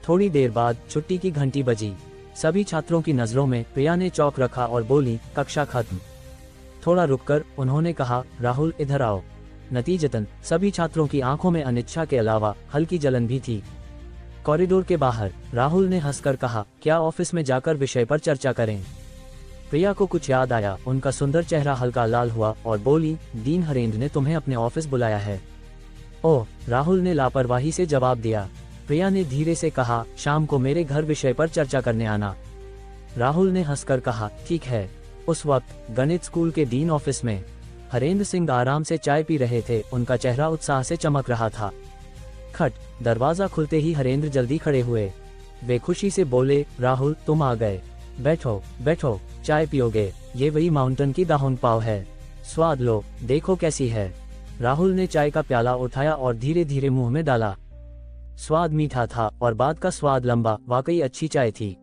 S1: थोड़ी देर बाद छुट्टी की घंटी बजी। सभी छात्रों की नजरों में प्रिया ने चौक रखा और बोली, कक्षा खत्म। थोड़ा रुककर उन्होंने कहा, राहुल इधर आओ। नतीजतन सभी छात्रों की आंखों में अनिच्छा के अलावा हल्की जलन भी थी। कॉरिडोर के बाहर राहुल ने हंसकर कहा, क्या ऑफिस में जाकर विषय पर चर्चा करें? प्रिया को कुछ याद आया। उनका सुंदर चेहरा हल्का लाल हुआ और बोली, डीन हरेंद्र ने तुम्हें अपने ऑफिस बुलाया है। ओह, राहुल ने लापरवाही से जवाब दिया। प्रिया ने धीरे से कहा, शाम को मेरे घर विषय पर चर्चा करने आना। राहुल ने हंसकर कहा, ठीक है। उस वक्त गणित स्कूल के डीन ऑफिस में हरेंद्र सिंह आराम से चाय पी रहे थे। उनका चेहरा उत्साह से चमक रहा था। खट, दरवाजा खुलते ही हरेंद्र जल्दी खड़े हुए। वे खुशी से बोले, राहुल तुम आ गए। बैठो बैठो, चाय पियोगे? ये वही माउंटेन की दाहुन पाव है, स्वाद लो, देखो कैसी है। राहुल ने चाय का प्याला उठाया और धीरे धीरे मुंह में डाला। स्वाद मीठा था और बाद का स्वाद लंबा। वाकई अच्छी चाय थी।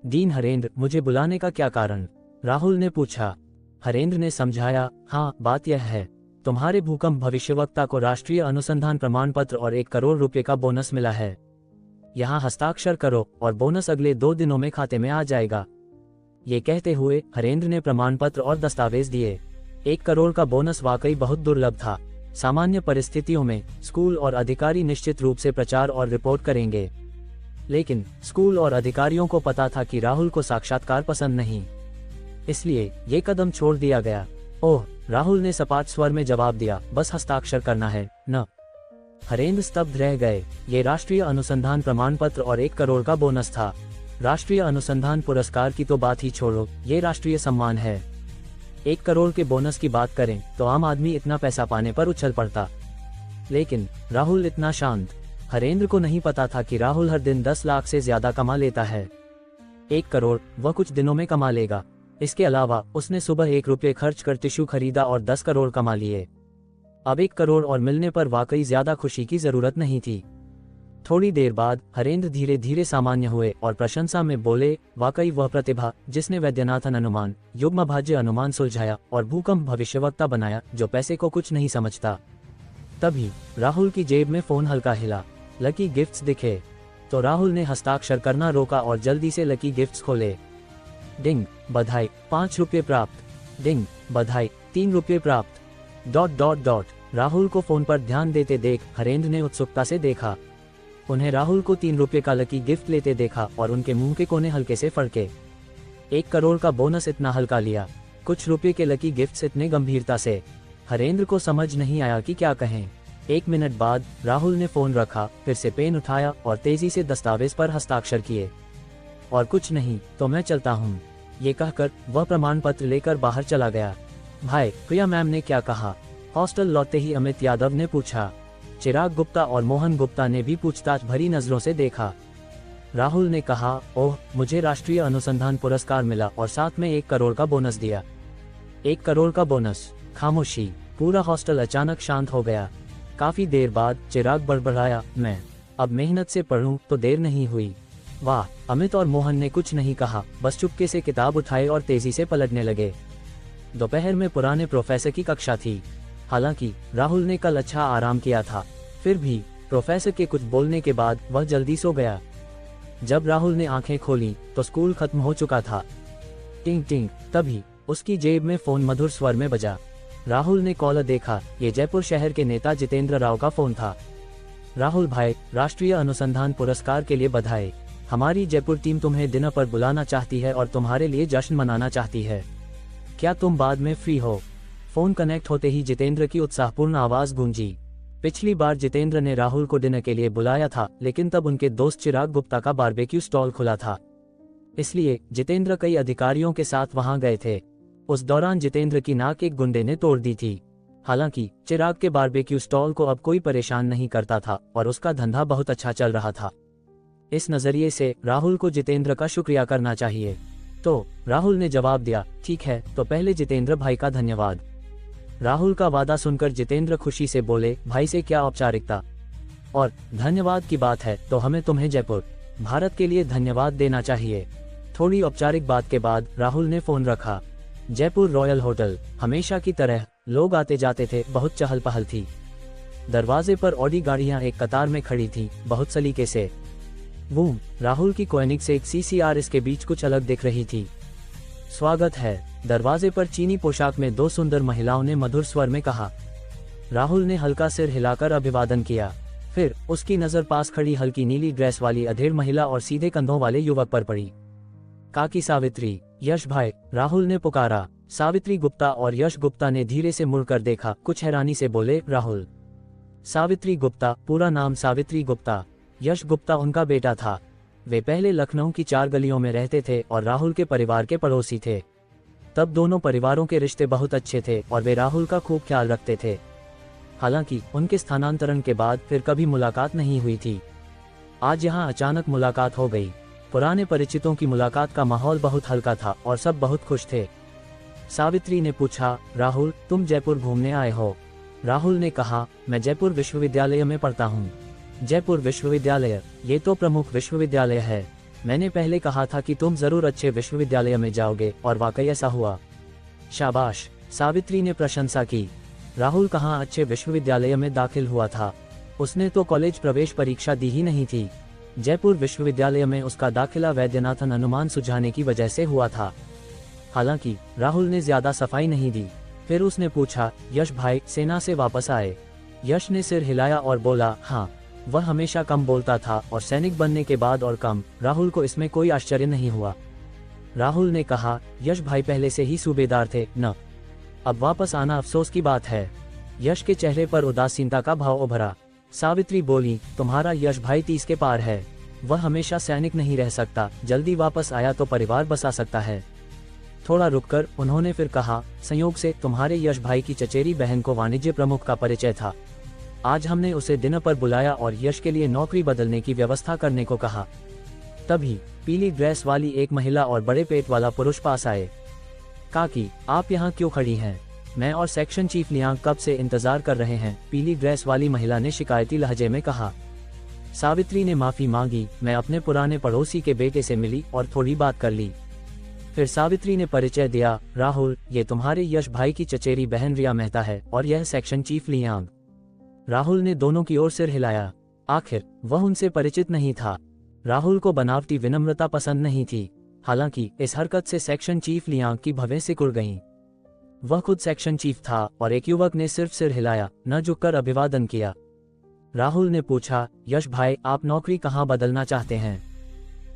S1: डीन हरेंद्र, मुझे बुलाने का क्या कारण? राहुल ने पूछा। हरेंद्र ने समझाया, हाँ, बात यह है, तुम्हारे भूकंप भविष्यवक्ता को राष्ट्रीय अनुसंधान प्रमाण पत्र और 1 करोड़ रुपए का बोनस मिला है। यहाँ हस्ताक्षर करो और बोनस अगले 2 दिनों में खाते में आ जाएगा। ये कहते हुए हरेंद्र ने प्रमाण पत्र और दस्तावेज दिए। 1 करोड़ का बोनस वाकई बहुत दुर्लभ था। सामान्य परिस्थितियों में स्कूल और अधिकारी निश्चित रूप से प्रचार और रिपोर्ट करेंगे, लेकिन स्कूल और अधिकारियों को पता था कि राहुल को साक्षात्कार पसंद नहीं, इसलिए ये कदम छोड़ दिया गया। ओह, राहुल ने सपाट स्वर में जवाब दिया, बस हस्ताक्षर करना है न? हरेंद्र स्तब्ध रह गए। ये राष्ट्रीय अनुसंधान प्रमाण पत्र और 1 करोड़ का बोनस था। राष्ट्रीय अनुसंधान पुरस्कार की तो बात ही छोड़ो, ये राष्ट्रीय सम्मान है। 1 करोड़ के बोनस की बात करें तो आम आदमी इतना पैसा पाने पर उछल पड़ता, लेकिन राहुल इतना शांत। हरेंद्र को नहीं पता था कि राहुल हर दिन 10 लाख से ज्यादा कमा लेता है। 1 करोड़ वह कुछ दिनों में कमा लेगा। इसके अलावा उसने सुबह 1 रुपये खर्च कर टिश्यू खरीदा और 10 करोड़ कमा लिए। अब 1 करोड़ और मिलने पर वाकई ज्यादा खुशी की जरूरत नहीं थी। थोड़ी देर बाद हरेंद्र धीरे धीरे सामान्य हुए और प्रशंसा में बोले, वाकई वह प्रतिभा जिसने वैद्यनाथन अनुमान, युग्मभाज्य अनुमान सुलझाया और भूकंप भविष्यवक्ता बनाया, जो पैसे को कुछ नहीं समझता। तभी राहुल की जेब में फोन हल्का हिला। लकी गिफ्ट्स दिखे तो राहुल ने हस्ताक्षर करना रोका और जल्दी से लकी गिफ्ट्स खोले। डिंग, बधाई, 5 रुपये प्राप्त। डिंग, बधाई, 3 रुपये प्राप्त। ... राहुल को फोन पर ध्यान देते देख हरेंद्र ने उत्सुकता से देखा। उन्हें राहुल को 3 रुपये का लकी गिफ्ट लेते देखा और उनके मुंह के कोने हल्के से फड़के। 1 करोड़ का बोनस इतना हल्का लिया, कुछ रुपये के लकी गिफ्ट्स इतने गंभीरता से। हरेंद्र को समझ नहीं आया कि क्या कहें। 1 मिनट बाद राहुल ने फोन रखा, फिर से पेन उठाया और तेजी से दस्तावेज पर हस्ताक्षर किए। और कुछ नहीं तो मैं चलता हूँ, ये कहकर वह प्रमाण पत्र लेकर बाहर चला गया। भाई, प्रिया मैम ने क्या कहा? हॉस्टल लौटते ही अमित यादव ने पूछा। चिराग गुप्ता और मोहन गुप्ता ने भी पूछताछ भरी नजरों से देखा। राहुल ने कहा, ओह, मुझे राष्ट्रीय अनुसंधान पुरस्कार मिला और साथ में 1 करोड़ का बोनस दिया। 1 करोड़ का बोनस। खामोशी। पूरा हॉस्टल अचानक शांत हो गया। काफी देर बाद चिराग बड़बड़ाया, मैं अब मेहनत से पढ़ूं तो देर नहीं हुई। वाह। अमित और मोहन ने कुछ नहीं कहा, बस चुपके से किताब उठाए और तेजी से पलटने लगे। दोपहर में पुराने प्रोफेसर की कक्षा थी। हालांकि राहुल ने कल अच्छा आराम किया था, फिर भी प्रोफेसर के कुछ बोलने के बाद वह जल्दी सो गया। जब राहुल ने आंखें खोली तो स्कूल खत्म हो चुका था। टिंग टिंग। तभी उसकी जेब में फोन मधुर स्वर में बजा। राहुल ने कॉलर देखा, ये जयपुर शहर के नेता जितेंद्र राव का फोन था। राहुल भाई, राष्ट्रीय अनुसंधान पुरस्कार के लिए बधाई। हमारी जयपुर टीम तुम्हें डिनर पर बुलाना चाहती है और तुम्हारे लिए जश्न मनाना चाहती है। क्या तुम बाद में फ्री हो? फोन कनेक्ट होते ही जितेंद्र की उत्साहपूर्ण आवाज गूंजी। पिछली बार जितेंद्र ने राहुल को डिनर के लिए बुलाया था, लेकिन तब उनके दोस्त चिराग गुप्ता का बारबेक्यू स्टॉल खुला था, इसलिए जितेंद्र कई अधिकारियों के साथ वहां गए थे। उस दौरान जितेंद्र की नाक एक गुंडे ने तोड़ दी थी। हालांकि चिराग के बारबेक्यू स्टॉल को अब कोई परेशान नहीं करता था और उसका धंधा बहुत अच्छा चल रहा था। इस नजरिए से राहुल को जितेंद्र का शुक्रिया करना चाहिए। तो राहुल ने जवाब दिया, ठीक है, तो पहले जितेंद्र भाई का धन्यवाद। राहुल का वादा सुनकर जितेंद्र खुशी से बोले, भाई से क्या औपचारिकता, और धन्यवाद की बात है तो हमें तुम्हें जयपुर, भारत के लिए धन्यवाद देना चाहिए। थोड़ी औपचारिक बात के बाद राहुल ने फोन रखा। Jaipur royal hotel. हमेशा की तरह लोग आते जाते थे, बहुत चहल पहल थी। दरवाजे पर ऑडी गाड़ियां एक कतार में खड़ी थी, बहुत सलीके से। बूम। राहुल की कोएनिक से एक CCR इसके बीच कुछ अलग दिख रही थी। स्वागत है। दरवाजे पर चीनी पोशाक में 2 सुंदर महिलाओं ने मधुर स्वर में कहा। राहुल ने हल्का सिर हिलाकर अभिवादन किया। फिर उसकी नजर पास खड़ी हल्की नीली ड्रेस वाली अधेड़ महिला और सीधे कंधों वाले युवक पर पड़ी। काकी सावित्री। यश भाई, राहुल ने पुकारा। सावित्री गुप्ता और यश गुप्ता ने धीरे से मुड़कर देखा, कुछ हैरानी से बोले, राहुल। सावित्री गुप्ता, पूरा नाम सावित्री गुप्ता। यश गुप्ता उनका बेटा था। वे पहले लखनऊ की 4 गलियों में रहते थे और राहुल के परिवार के पड़ोसी थे। तब दोनों परिवारों के रिश्ते बहुत अच्छे थे और वे राहुल का खूब ख्याल रखते थे। हालांकि उनके स्थानांतरण के बाद फिर कभी मुलाकात नहीं हुई थी। आज यहाँ अचानक मुलाकात हो गई। पुराने परिचितों की मुलाकात का माहौल बहुत हल्का था और सब बहुत खुश थे। सावित्री ने पूछा, राहुल, तुम जयपुर घूमने आए हो? राहुल ने कहा, मैं जयपुर विश्वविद्यालय में पढ़ता हूँ। जयपुर विश्वविद्यालय, ये तो प्रमुख विश्वविद्यालय है। मैंने पहले कहा था कि तुम जरूर अच्छे विश्वविद्यालय में जाओगे और वाकई ऐसा हुआ। शाबाश। सावित्री ने प्रशंसा की। राहुल कहाँ अच्छे विश्वविद्यालय में दाखिल हुआ था, उसने तो कॉलेज प्रवेश परीक्षा दी ही नहीं थी। जयपुर विश्वविद्यालय में उसका दाखिला वैद्यनाथन अनुमान सुझाने की वजह से हुआ था। हालांकि राहुल ने ज्यादा सफाई नहीं दी। फिर उसने पूछा, यश भाई सेना से वापस आए? यश ने सिर हिलाया और बोला, हाँ। वह हमेशा कम बोलता था और सैनिक बनने के बाद और कम। राहुल को इसमें कोई आश्चर्य नहीं हुआ। राहुल ने कहा, यश भाई पहले से ही सूबेदार थे न? अब वापस आना अफसोस की बात है। यश के चेहरे पर उदासीनता का भाव उभरा। सावित्री बोली, तुम्हारा यश भाई 30 के पार है। वह हमेशा सैनिक नहीं रह सकता, जल्दी वापस आया तो परिवार बसा सकता है। थोड़ा रुककर उन्होंने फिर कहा, संयोग से तुम्हारे यश भाई की चचेरी बहन को वाणिज्य प्रमुख का परिचय था। आज हमने उसे डिनर पर बुलाया और यश के लिए नौकरी बदलने की व्यवस्था करने को कहा। तभी पीली ड्रेस वाली एक महिला और बड़े पेट वाला पुरुष पास आए। काकी, आप यहाँ क्यों खड़ी हैं? मैं और सेक्शन चीफ लियांग कब से इंतजार कर रहे हैं, पीली ड्रेस वाली महिला ने शिकायती लहजे में कहा। सावित्री ने माफी मांगी, मैं अपने पुराने पड़ोसी के बेटे से मिली और थोड़ी बात कर ली। फिर सावित्री ने परिचय दिया, राहुल, ये तुम्हारे यश भाई की चचेरी बहन रिया मेहता है और यह सेक्शन चीफ लियांग। राहुल ने दोनों की ओर सिर हिलाया। आखिर वह उनसे परिचित नहीं था। राहुल को बनावटी विनम्रता पसंद नहीं थी। हालांकि इस हरकत से सेक्शन चीफ लियांग की भवें सिकुड़ गईं। वह खुद सेक्शन चीफ था और एक युवक ने सिर्फ सिर हिलाया, न झुककर अभिवादन किया। राहुल ने पूछा, यश भाई, आप नौकरी कहाँ बदलना चाहते हैं?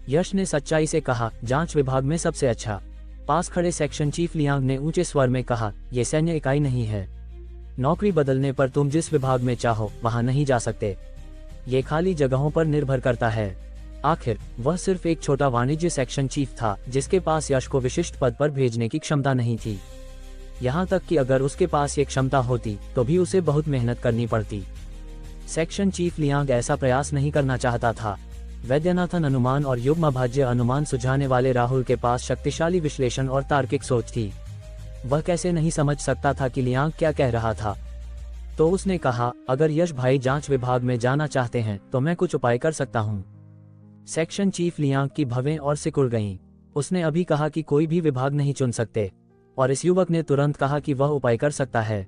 S1: यश ने सच्चाई से कहा, जांच विभाग में सबसे अच्छा। पास खड़े सेक्शन चीफ लियांग ने ऊंचे स्वर में कहा, यह सैन्य इकाई नहीं है। नौकरी बदलने पर तुम जिस विभाग में चाहो वहां नहीं जा सकते। ये खाली जगहों पर निर्भर करता है। आखिर वह सिर्फ एक छोटा वाणिज्य सेक्शन चीफ था जिसके पास यश को विशिष्ट पद पर भेजने की क्षमता नहीं थी। यहाँ तक कि अगर उसके पास ये क्षमता होती तो भी उसे बहुत मेहनत करनी पड़ती। सेक्शन चीफ लियांग ऐसा प्रयास नहीं करना चाहता था। वैद्यनाथन अनुमान और युग्मभाज्य अनुमान सुझाने वाले राहुल के पास शक्तिशाली विश्लेषण और तार्किक सोच थी। वह कैसे नहीं समझ सकता था कि लियांग क्या कह रहा था। तो उसने कहा, अगर यश भाई जांच विभाग में जाना चाहते हैं तो मैं कुछ उपाय कर सकता हूँ। सेक्शन चीफ लियांग की भवें और सिकुड़ गईं। उसने अभी कहा कि कोई भी विभाग नहीं चुन सकते, और इस युवक ने तुरंत कहा कि वह उपाय कर सकता है।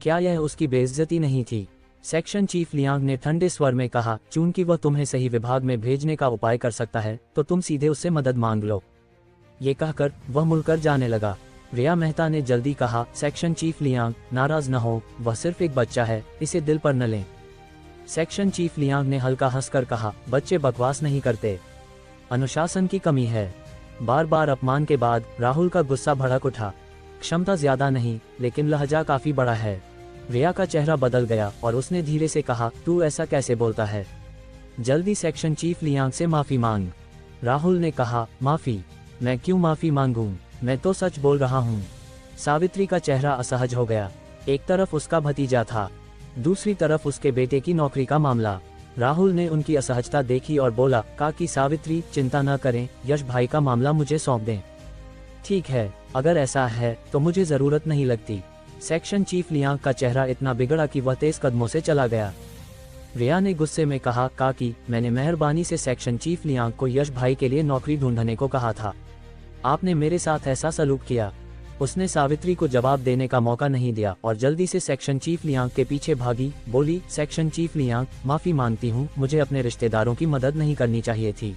S1: क्या यह उसकी बेइज्जती नहीं थी? सेक्शन चीफ लियांग ने ठंडे स्वर में कहा, चूंकि वह तुम्हें सही विभाग में भेजने का उपाय कर सकता है तो तुम सीधे उससे मदद मांग लो। ये कहकर वह मुड़कर जाने लगा। रिया मेहता ने जल्दी कहा, सेक्शन चीफ लियांग नाराज न हो, वह सिर्फ एक बच्चा है, इसे दिल पर न लें। सेक्शन चीफ लियांग ने हल्का हंसकर कहा, बच्चे बकवास नहीं करते, अनुशासन की कमी है। बार बार अपमान के बाद राहुल का गुस्सा भड़क उठा। क्षमता ज्यादा नहीं, लेकिन लहजा काफी बड़ा है। रिया का चेहरा बदल गया और उसने धीरे से कहा, तू ऐसा कैसे बोलता है? जल्दी सेक्शन चीफ लियांग से माफी मांग। राहुल ने कहा, माफी? मैं क्यों माफी मांगूं? मैं तो सच बोल रहा हूँ। सावित्री का चेहरा असहज हो गया। एक तरफ उसका भतीजा था, दूसरी तरफ उसके बेटे की नौकरी का मामला। राहुल ने उनकी असहजता देखी और बोला, काकी सावित्री चिंता न करें, यश भाई का मामला मुझे सौंप दें। ठीक है, अगर ऐसा है तो मुझे जरूरत नहीं लगती। सेक्शन चीफ लियांग का चेहरा इतना बिगड़ा कि वह तेज कदमों से चला गया। रिया ने गुस्से में कहा, काकी मैंने मेहरबानी से सेक्शन चीफ लियांग को यश भाई के लिए नौकरी ढूंढने को कहा था, आपने मेरे साथ ऐसा सलूक किया। उसने सावित्री को जवाब देने का मौका नहीं दिया और जल्दी से सेक्शन चीफ लियांग के पीछे भागी। बोली, सेक्शन चीफ लियांग माफी मांगती हूँ, मुझे अपने रिश्तेदारों की मदद नहीं करनी चाहिए थी।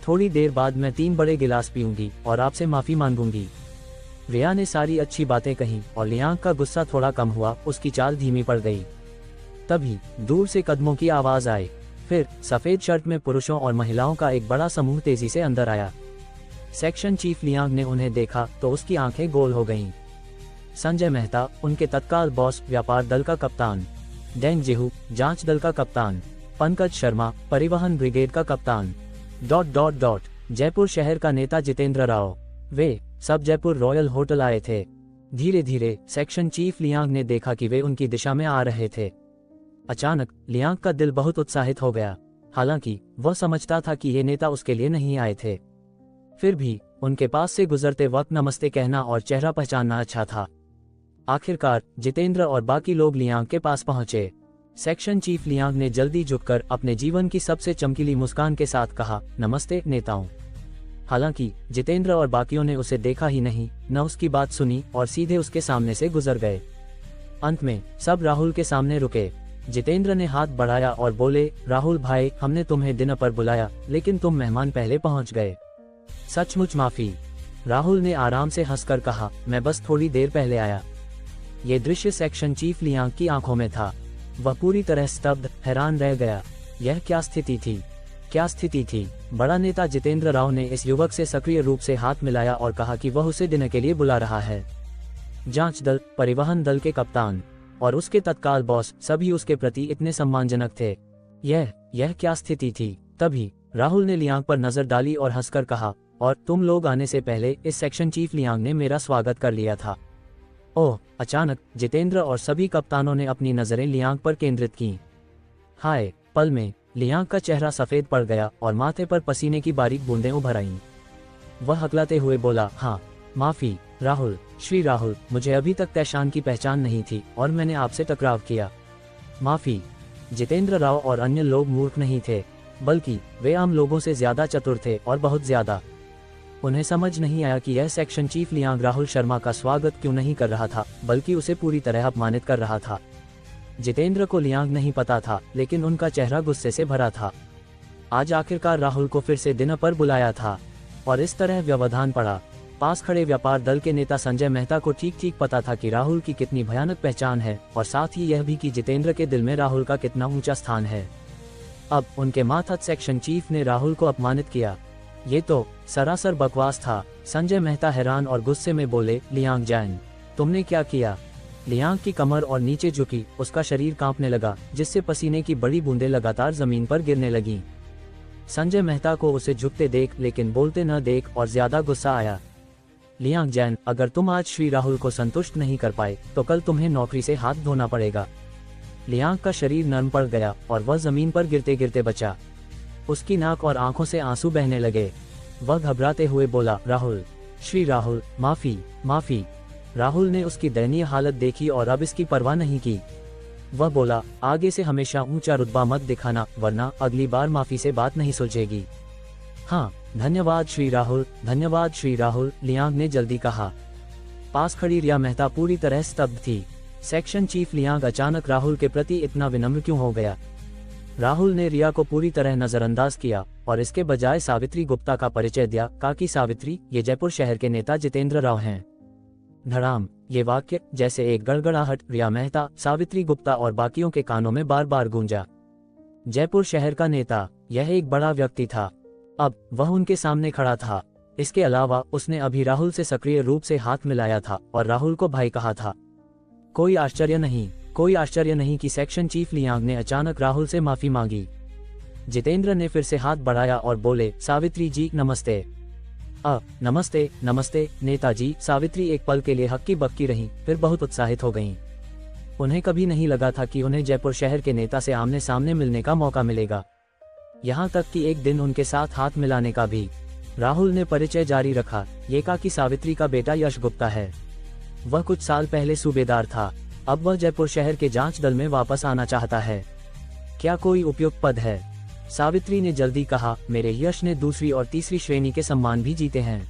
S1: थोड़ी देर बाद मैं 3 बड़े गिलास पीऊंगी और आपसे माफी मांगूंगी। रिया ने सारी अच्छी बातें कही और लियांग का गुस्सा थोड़ा कम हुआ, उसकी चाल धीमी पड़ गई। तभी दूर से कदमों की आवाज आई। फिर सफेद शर्ट में पुरुषों और महिलाओं का एक बड़ा समूह तेजी से अंदर आया। सेक्शन चीफ लियांग ने उन्हें देखा तो उसकी आंखें गोल हो गईं। संजय मेहता, उनके तत्काल बॉस, व्यापार दल का कप्तान, डेंग जेहू, जांच दल का कप्तान, पंकज शर्मा, परिवहन ब्रिगेड का कप्तान, ... जयपुर शहर का नेता जितेंद्र राव, वे सब जयपुर रॉयल होटल आए थे। धीरे धीरे सेक्शन चीफ लियांग ने देखा कि वे उनकी दिशा में आ रहे थे। अचानक लियांग का दिल बहुत उत्साहित हो गया। हालांकि वह समझता था कि ये नेता उसके लिए नहीं आए थे, फिर भी उनके पास से गुजरते वक्त नमस्ते कहना और चेहरा पहचानना अच्छा था। आखिरकार जितेंद्र और बाकी लोग लियांग के पास पहुंचे। सेक्शन चीफ लियांग ने जल्दी झुककर अपने जीवन की सबसे चमकीली मुस्कान के साथ कहा, नमस्ते नेताओं। हालांकि जितेंद्र और बाकियों ने उसे देखा ही नहीं, न उसकी बात सुनी और सीधे उसके सामने से गुजर गए। अंत में सब राहुल के सामने रुके। जितेंद्र ने हाथ बढ़ाया और बोले, राहुल भाई, हमने तुम्हें डिनर पर बुलाया लेकिन तुम मेहमान पहले पहुंच गए, सचमुच माफी। राहुल ने आराम से हंसकर कहा, मैं बस थोड़ी देर पहले आया। ये दृश्य सेक्शन चीफ लियांग की आंखों में था। वह पूरी तरह स्तब्ध, हैरान रह गया। यह क्या स्थिति थी? क्या स्थिति थी? बड़ा नेता जितेंद्र राव ने इस युवक से सक्रिय रूप से हाथ मिलाया और कहा कि वह उसे डिनर के लिए बुला रहा है। जांच दल, परिवहन दल के कप्तान और उसके तत्काल बॉस सभी उसके प्रति इतने सम्मानजनक थे। यह क्या स्थिति थी? तभी राहुल ने लियांग पर नजर डाली और हंसकर कहा, और तुम लोग आने से पहले इस सेक्शन चीफ लियांग ने मेरा स्वागत कर लिया था। ओह! अचानक जितेंद्र और सभी कप्तानों ने अपनी नजरें लियांग पर केंद्रित की। हाय! पल में लियांग का चेहरा सफेद पड़ गया और माथे पर पसीने की बारीक बूंदें उभर आईं। वह हकलाते हुए बोला, हाँ, माफी राहुल, श्री राहुल, मुझे अभी तक तैशान की पहचान नहीं थी और मैंने आपसे टकराव किया। माफी। जितेंद्र राव और अन्य लोग मूर्ख नहीं थे, बल्कि वे आम लोगों से ज्यादा चतुर थे और बहुत ज्यादा। उन्हें समझ नहीं आया कि यह section chief Liang Rahul Sharma का स्वागत क्यों नहीं कर रहा था, बल्कि उसे पूरी तरह अपमानित कर रहा था। जितेंद्र को लियांग नहीं पता था, लेकिन उनका चेहरा गुस्से से भरा था। आज आखिरकार राहुल को फिर से डिनर पर बुलाया था और इस तरह व्यवधान पड़ा। पास खड़े व्यापार दल के नेता संजय मेहता को ठीक ठीक पता था कि राहुल की कितनी भयानक पहचान है और साथ ही यह भी कि जितेंद्र के दिल में राहुल का कितना ऊंचा स्थान है। अब उनके मातहत सेक्शन चीफ ने राहुल को अपमानित किया। ये तो सरासर बकवास था। संजय मेहता हैरान और गुस्से में बोले, लियांग जैन, तुमने क्या किया? लियांग की कमर और नीचे झुकी, उसका शरीर कांपने लगा, जिससे पसीने की बड़ी बूंदें लगातार जमीन पर गिरने लगीं। संजय मेहता को उसे झुकते देख लेकिन बोलते न देख और ज्यादा गुस्सा आया। लियांग जैन, अगर तुम आज श्री राहुल को संतुष्ट नहीं कर पाए तो कल तुम्हें नौकरी से हाथ धोना पड़ेगा। लियांग का शरीर नरम पड़ गया और वह जमीन पर गिरते गिरते बचा। उसकी नाक और आंखों से आंसू बहने लगे। वह घबराते हुए बोला, राहुल, श्री राहुल, माफी, माफी। राहुल ने उसकी दयनीय हालत देखी और अब इसकी परवाह नहीं की। वह बोला, आगे से हमेशा ऊंचा रुतबा मत दिखाना, वरना अगली बार माफी से बात नहीं सुलझेगी। हाँ, धन्यवाद श्री राहुल, धन्यवाद श्री राहुल, लियांग ने जल्दी कहा। पास खड़ी रिया मेहता पूरी तरह स्तब्ध थी। सेक्शन चीफ लियांग अचानक राहुल के प्रति इतना विनम्र क्यों हो गया? राहुल ने रिया को पूरी तरह नजरअंदाज किया और इसके बजाय सावित्री गुप्ता का परिचय दिया। काकी सावित्री, ये जयपुर शहर के नेता जितेंद्र राव हैं। धड़ाम, ये वाक्य जैसे एक गड़गड़ाहट रिया मेहता, सावित्री गुप्ता और बाकियों के कानों में बार बार गूंजा। जयपुर शहर का नेता, यह एक बड़ा व्यक्ति था। अब वह उनके सामने खड़ा था। इसके अलावा उसने अभी राहुल से सक्रिय रूप से हाथ मिलाया था और राहुल को भाई कहा था। कोई आश्चर्य नहीं कि सेक्शन चीफ लियांग ने अचानक राहुल से माफी मांगी। जितेंद्र ने फिर से हाथ बढ़ाया और बोले, सावित्री जी नमस्ते। नमस्ते, नमस्ते नेताजी। सावित्री एक पल के लिए हक्की बक्की रहीं, फिर बहुत उत्साहित हो गईं। उन्हें कभी नहीं लगा था कि उन्हें जयपुर शहर के नेता से आमने सामने मिलने का मौका मिलेगा, यहाँ तक कि एक दिन उनके साथ हाथ मिलाने का भी। राहुल ने परिचय जारी रखा, ये काकी सावित्री का बेटा यश गुप्ता है। वह कुछ साल पहले सूबेदार था, अब वह जयपुर शहर के जांच दल में वापस आना चाहता है। क्या कोई उपयुक्त पद है? सावित्री ने जल्दी कहा, मेरे यश ने दूसरी और तीसरी श्रेणी के सम्मान भी जीते हैं।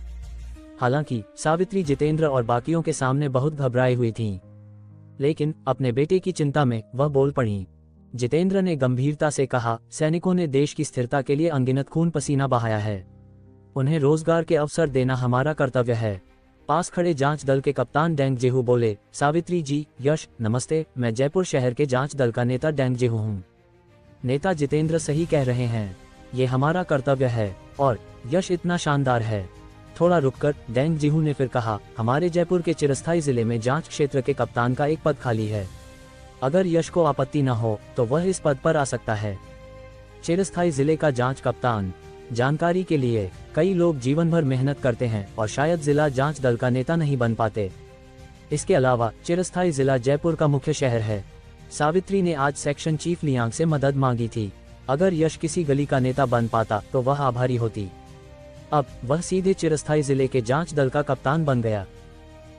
S1: हालांकि सावित्री जितेंद्र और बाकियों के सामने बहुत घबराई हुई थीं, लेकिन अपने बेटे की चिंता में वह बोल पड़ी। जितेंद्र ने गंभीरता से कहा, सैनिकों ने देश की स्थिरता के लिए अनगिनत खून पसीना बहाया है। उन्हें रोजगार के अवसर देना हमारा कर्तव्य है। पास खड़े जांच दल के कप्तान डेंग जेहू बोले, सावित्री जी, यश नमस्ते, मैं जयपुर शहर के जांच दल का नेता डेंग जेहू हूँ। नेता जितेंद्र सही कह रहे हैं, ये हमारा कर्तव्य है और यश इतना शानदार है। थोड़ा रुककर डेंग जेहू ने फिर कहा, हमारे जयपुर के चिरस्थायी जिले में जांच क्षेत्र के कप्तान का एक पद खाली है। अगर यश को आपत्ति न हो तो वह इस पद पर आ सकता है। चिरस्थायी जिले का जांच कप्तान। जानकारी के लिए, कई लोग जीवन भर मेहनत करते हैं और शायद जिला जांच दल का नेता नहीं बन पाते। इसके अलावा चिरस्थायी जिला जयपुर का मुख्य शहर है। सावित्री ने आज सेक्शन चीफ लियांग से मदद मांगी थी। अगर यश किसी गली का नेता बन पाता तो वह आभारी होती। अब वह सीधे चिरस्थायी जिले के जांच दल का कप्तान बन गया।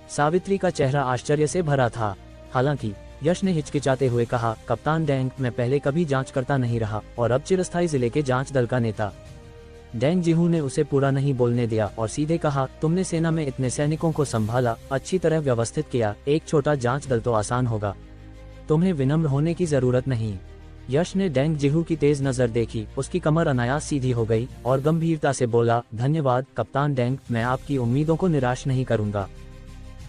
S1: सावित्री का चेहरा आश्चर्य से भरा था। हालांकि यश ने हिचकिचाते हुए कहा, कप्तान डेंग, मैं पहले कभी जांच करता नहीं रहा और अब चिरस्थायी जिले के जांच दल का नेता। डेंग जेहू ने उसे पूरा नहीं बोलने दिया और सीधे कहा, तुमने सेना में इतने सैनिकों को संभाला, अच्छी तरह व्यवस्थित किया, एक छोटा जांच दल तो आसान होगा। तुम्हें विनम्र होने की जरूरत नहीं। यश ने डेंग जेहू की तेज नजर देखी, उसकी कमर अनायास सीधी हो गई और गंभीरता से बोला, धन्यवाद कप्तान डेंग, मैं आपकी उम्मीदों को निराश नहीं करूंगा।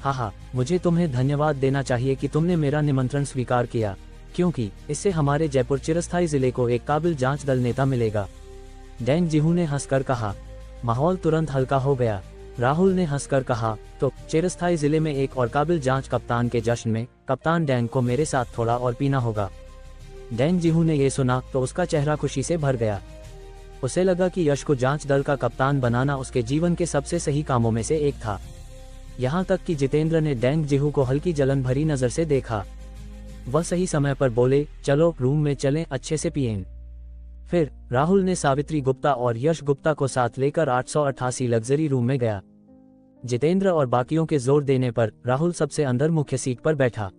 S1: हाँ, मुझे तुम्हें धन्यवाद देना चाहिए कि तुमने मेरा निमंत्रण स्वीकार किया, क्योंकि इससे हमारे जयपुर चिरस्थायी जिले को एक काबिल जांच दल नेता मिलेगा। डेंग जेहू ने हंसकर कहा। माहौल तुरंत हल्का हो गया। राहुल ने हंसकर कहा, तो चिरस्थायी जिले में एक और काबिल जांच कप्तान के जश्न में कप्तान डेंग को मेरे साथ थोड़ा और पीना होगा। डेंग जेहू ने यह सुना तो उसका चेहरा खुशी से भर गया। उसे लगा कि यश को जांच दल का कप्तान बनाना उसके जीवन के सबसे सही कामों में से एक था। यहाँ तक कि जितेंद्र ने डेंग जेहू को हल्की जलन भरी नजर से देखा। वह सही समय पर बोले, चलो रूम में चलें, अच्छे से पिएं। फिर राहुल ने सावित्री गुप्ता और यश गुप्ता को साथ लेकर 888 लग्जरी रूम में गया। जितेंद्र और बाकियों के जोर देने पर राहुल सबसे अंदर मुख्य सीट पर बैठा।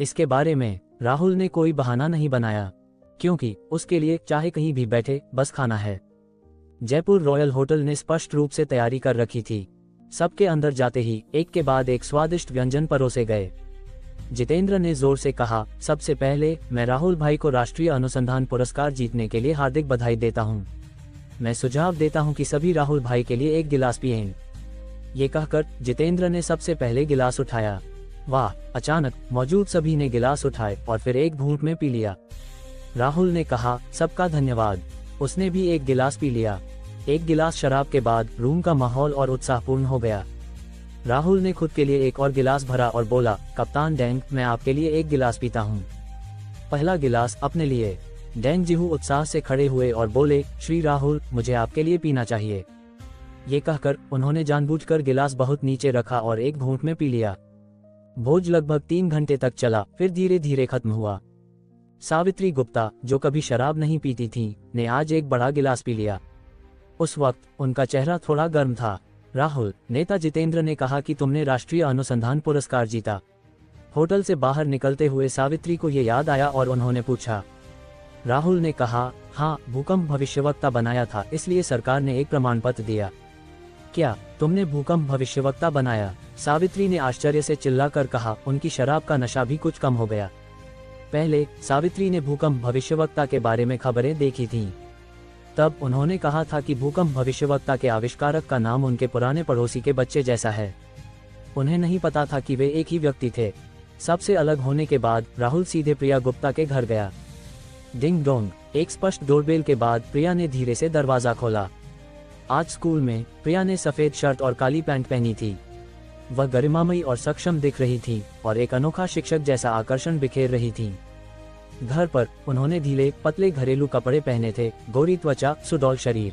S1: इसके बारे में राहुल ने कोई बहाना नहीं बनाया, क्योंकि उसके लिए चाहे कहीं भी बैठे, बस खाना है। जयपुर रॉयल होटल ने स्पष्ट रूप से तैयारी कर रखी थी। सबके अंदर जाते ही एक के बाद एक स्वादिष्ट व्यंजन परोसे गए। जितेंद्र ने जोर से कहा, सबसे पहले मैं राहुल भाई को राष्ट्रीय अनुसंधान पुरस्कार जीतने के लिए हार्दिक बधाई देता हूं। मैं सुझाव देता हूं कि सभी राहुल भाई के लिए एक गिलास पिएं। ये कहकर जितेंद्र ने सबसे पहले गिलास उठाया। वाह! अचानक मौजूद सभी ने गिलास उठाए और फिर एक घूंट में पी लिया। राहुल ने कहा, सबका धन्यवाद। उसने भी एक गिलास पी लिया। एक गिलास शराब के बाद रूम का माहौल और उत्साहपूर्ण हो गया। राहुल ने खुद के लिए एक और गिलास भरा और बोला, कप्तान डेंग, मैं आपके लिए एक गिलास पीता हूँ। पहला गिलास अपने लिए। डेंग जेहू उत्साह से खड़े हुए और बोले, श्री राहुल, मुझे आपके लिए पीना चाहिए। ये कहकर उन्होंने जानबूझकर गिलास बहुत नीचे रखा और एक घूंट में पी लिया। भोज लगभग 3 घंटे तक चला, फिर धीरे धीरे खत्म हुआ। सावित्री गुप्ता, जो कभी शराब नहीं पीती थी, ने आज एक बड़ा गिलास पी लिया। उस वक्त उनका चेहरा थोड़ा गर्म था। राहुल, नेता जितेंद्र ने कहा कि तुमने राष्ट्रीय अनुसंधान पुरस्कार जीता। होटल से बाहर निकलते हुए सावित्री को ये याद आया और उन्होंने पूछा। राहुल ने कहा, हाँ, भूकंप भविष्यवक्ता बनाया था, इसलिए सरकार ने एक प्रमाण पत्र दिया। क्या तुमने भूकंप भविष्यवक्ता बनाया? सावित्री ने आश्चर्य से चिल्लाकर कहा। उनकी शराब का नशा भी कुछ कम हो गया। पहले सावित्री ने भूकंप भविष्यवक्ता के बारे में खबरें देखी थीं। तब उन्होंने कहा था कि भूकंप भविष्यवक्ता के आविष्कारक का नाम उनके पुराने पड़ोसी के बच्चे जैसा है। उन्हें नहीं पता था कि वे एक ही व्यक्ति थे। सबसे अलग होने के बाद राहुल सीधे प्रिया गुप्ता के घर गया। डिंग डोंग, एक स्पष्ट डोरबेल के बाद प्रिया ने धीरे से दरवाजा खोला। आज स्कूल में प्रिया ने सफेद शर्ट और काली पैंट पहनी थी। वह गरिमामयी और सक्षम दिख रही थी और एक अनोखा शिक्षक जैसा आकर्षण बिखेर रही थी। घर पर उन्होंने ढीले पतले घरेलू कपड़े पहने थे, गोरी त्वचा, सुडौल शरीर,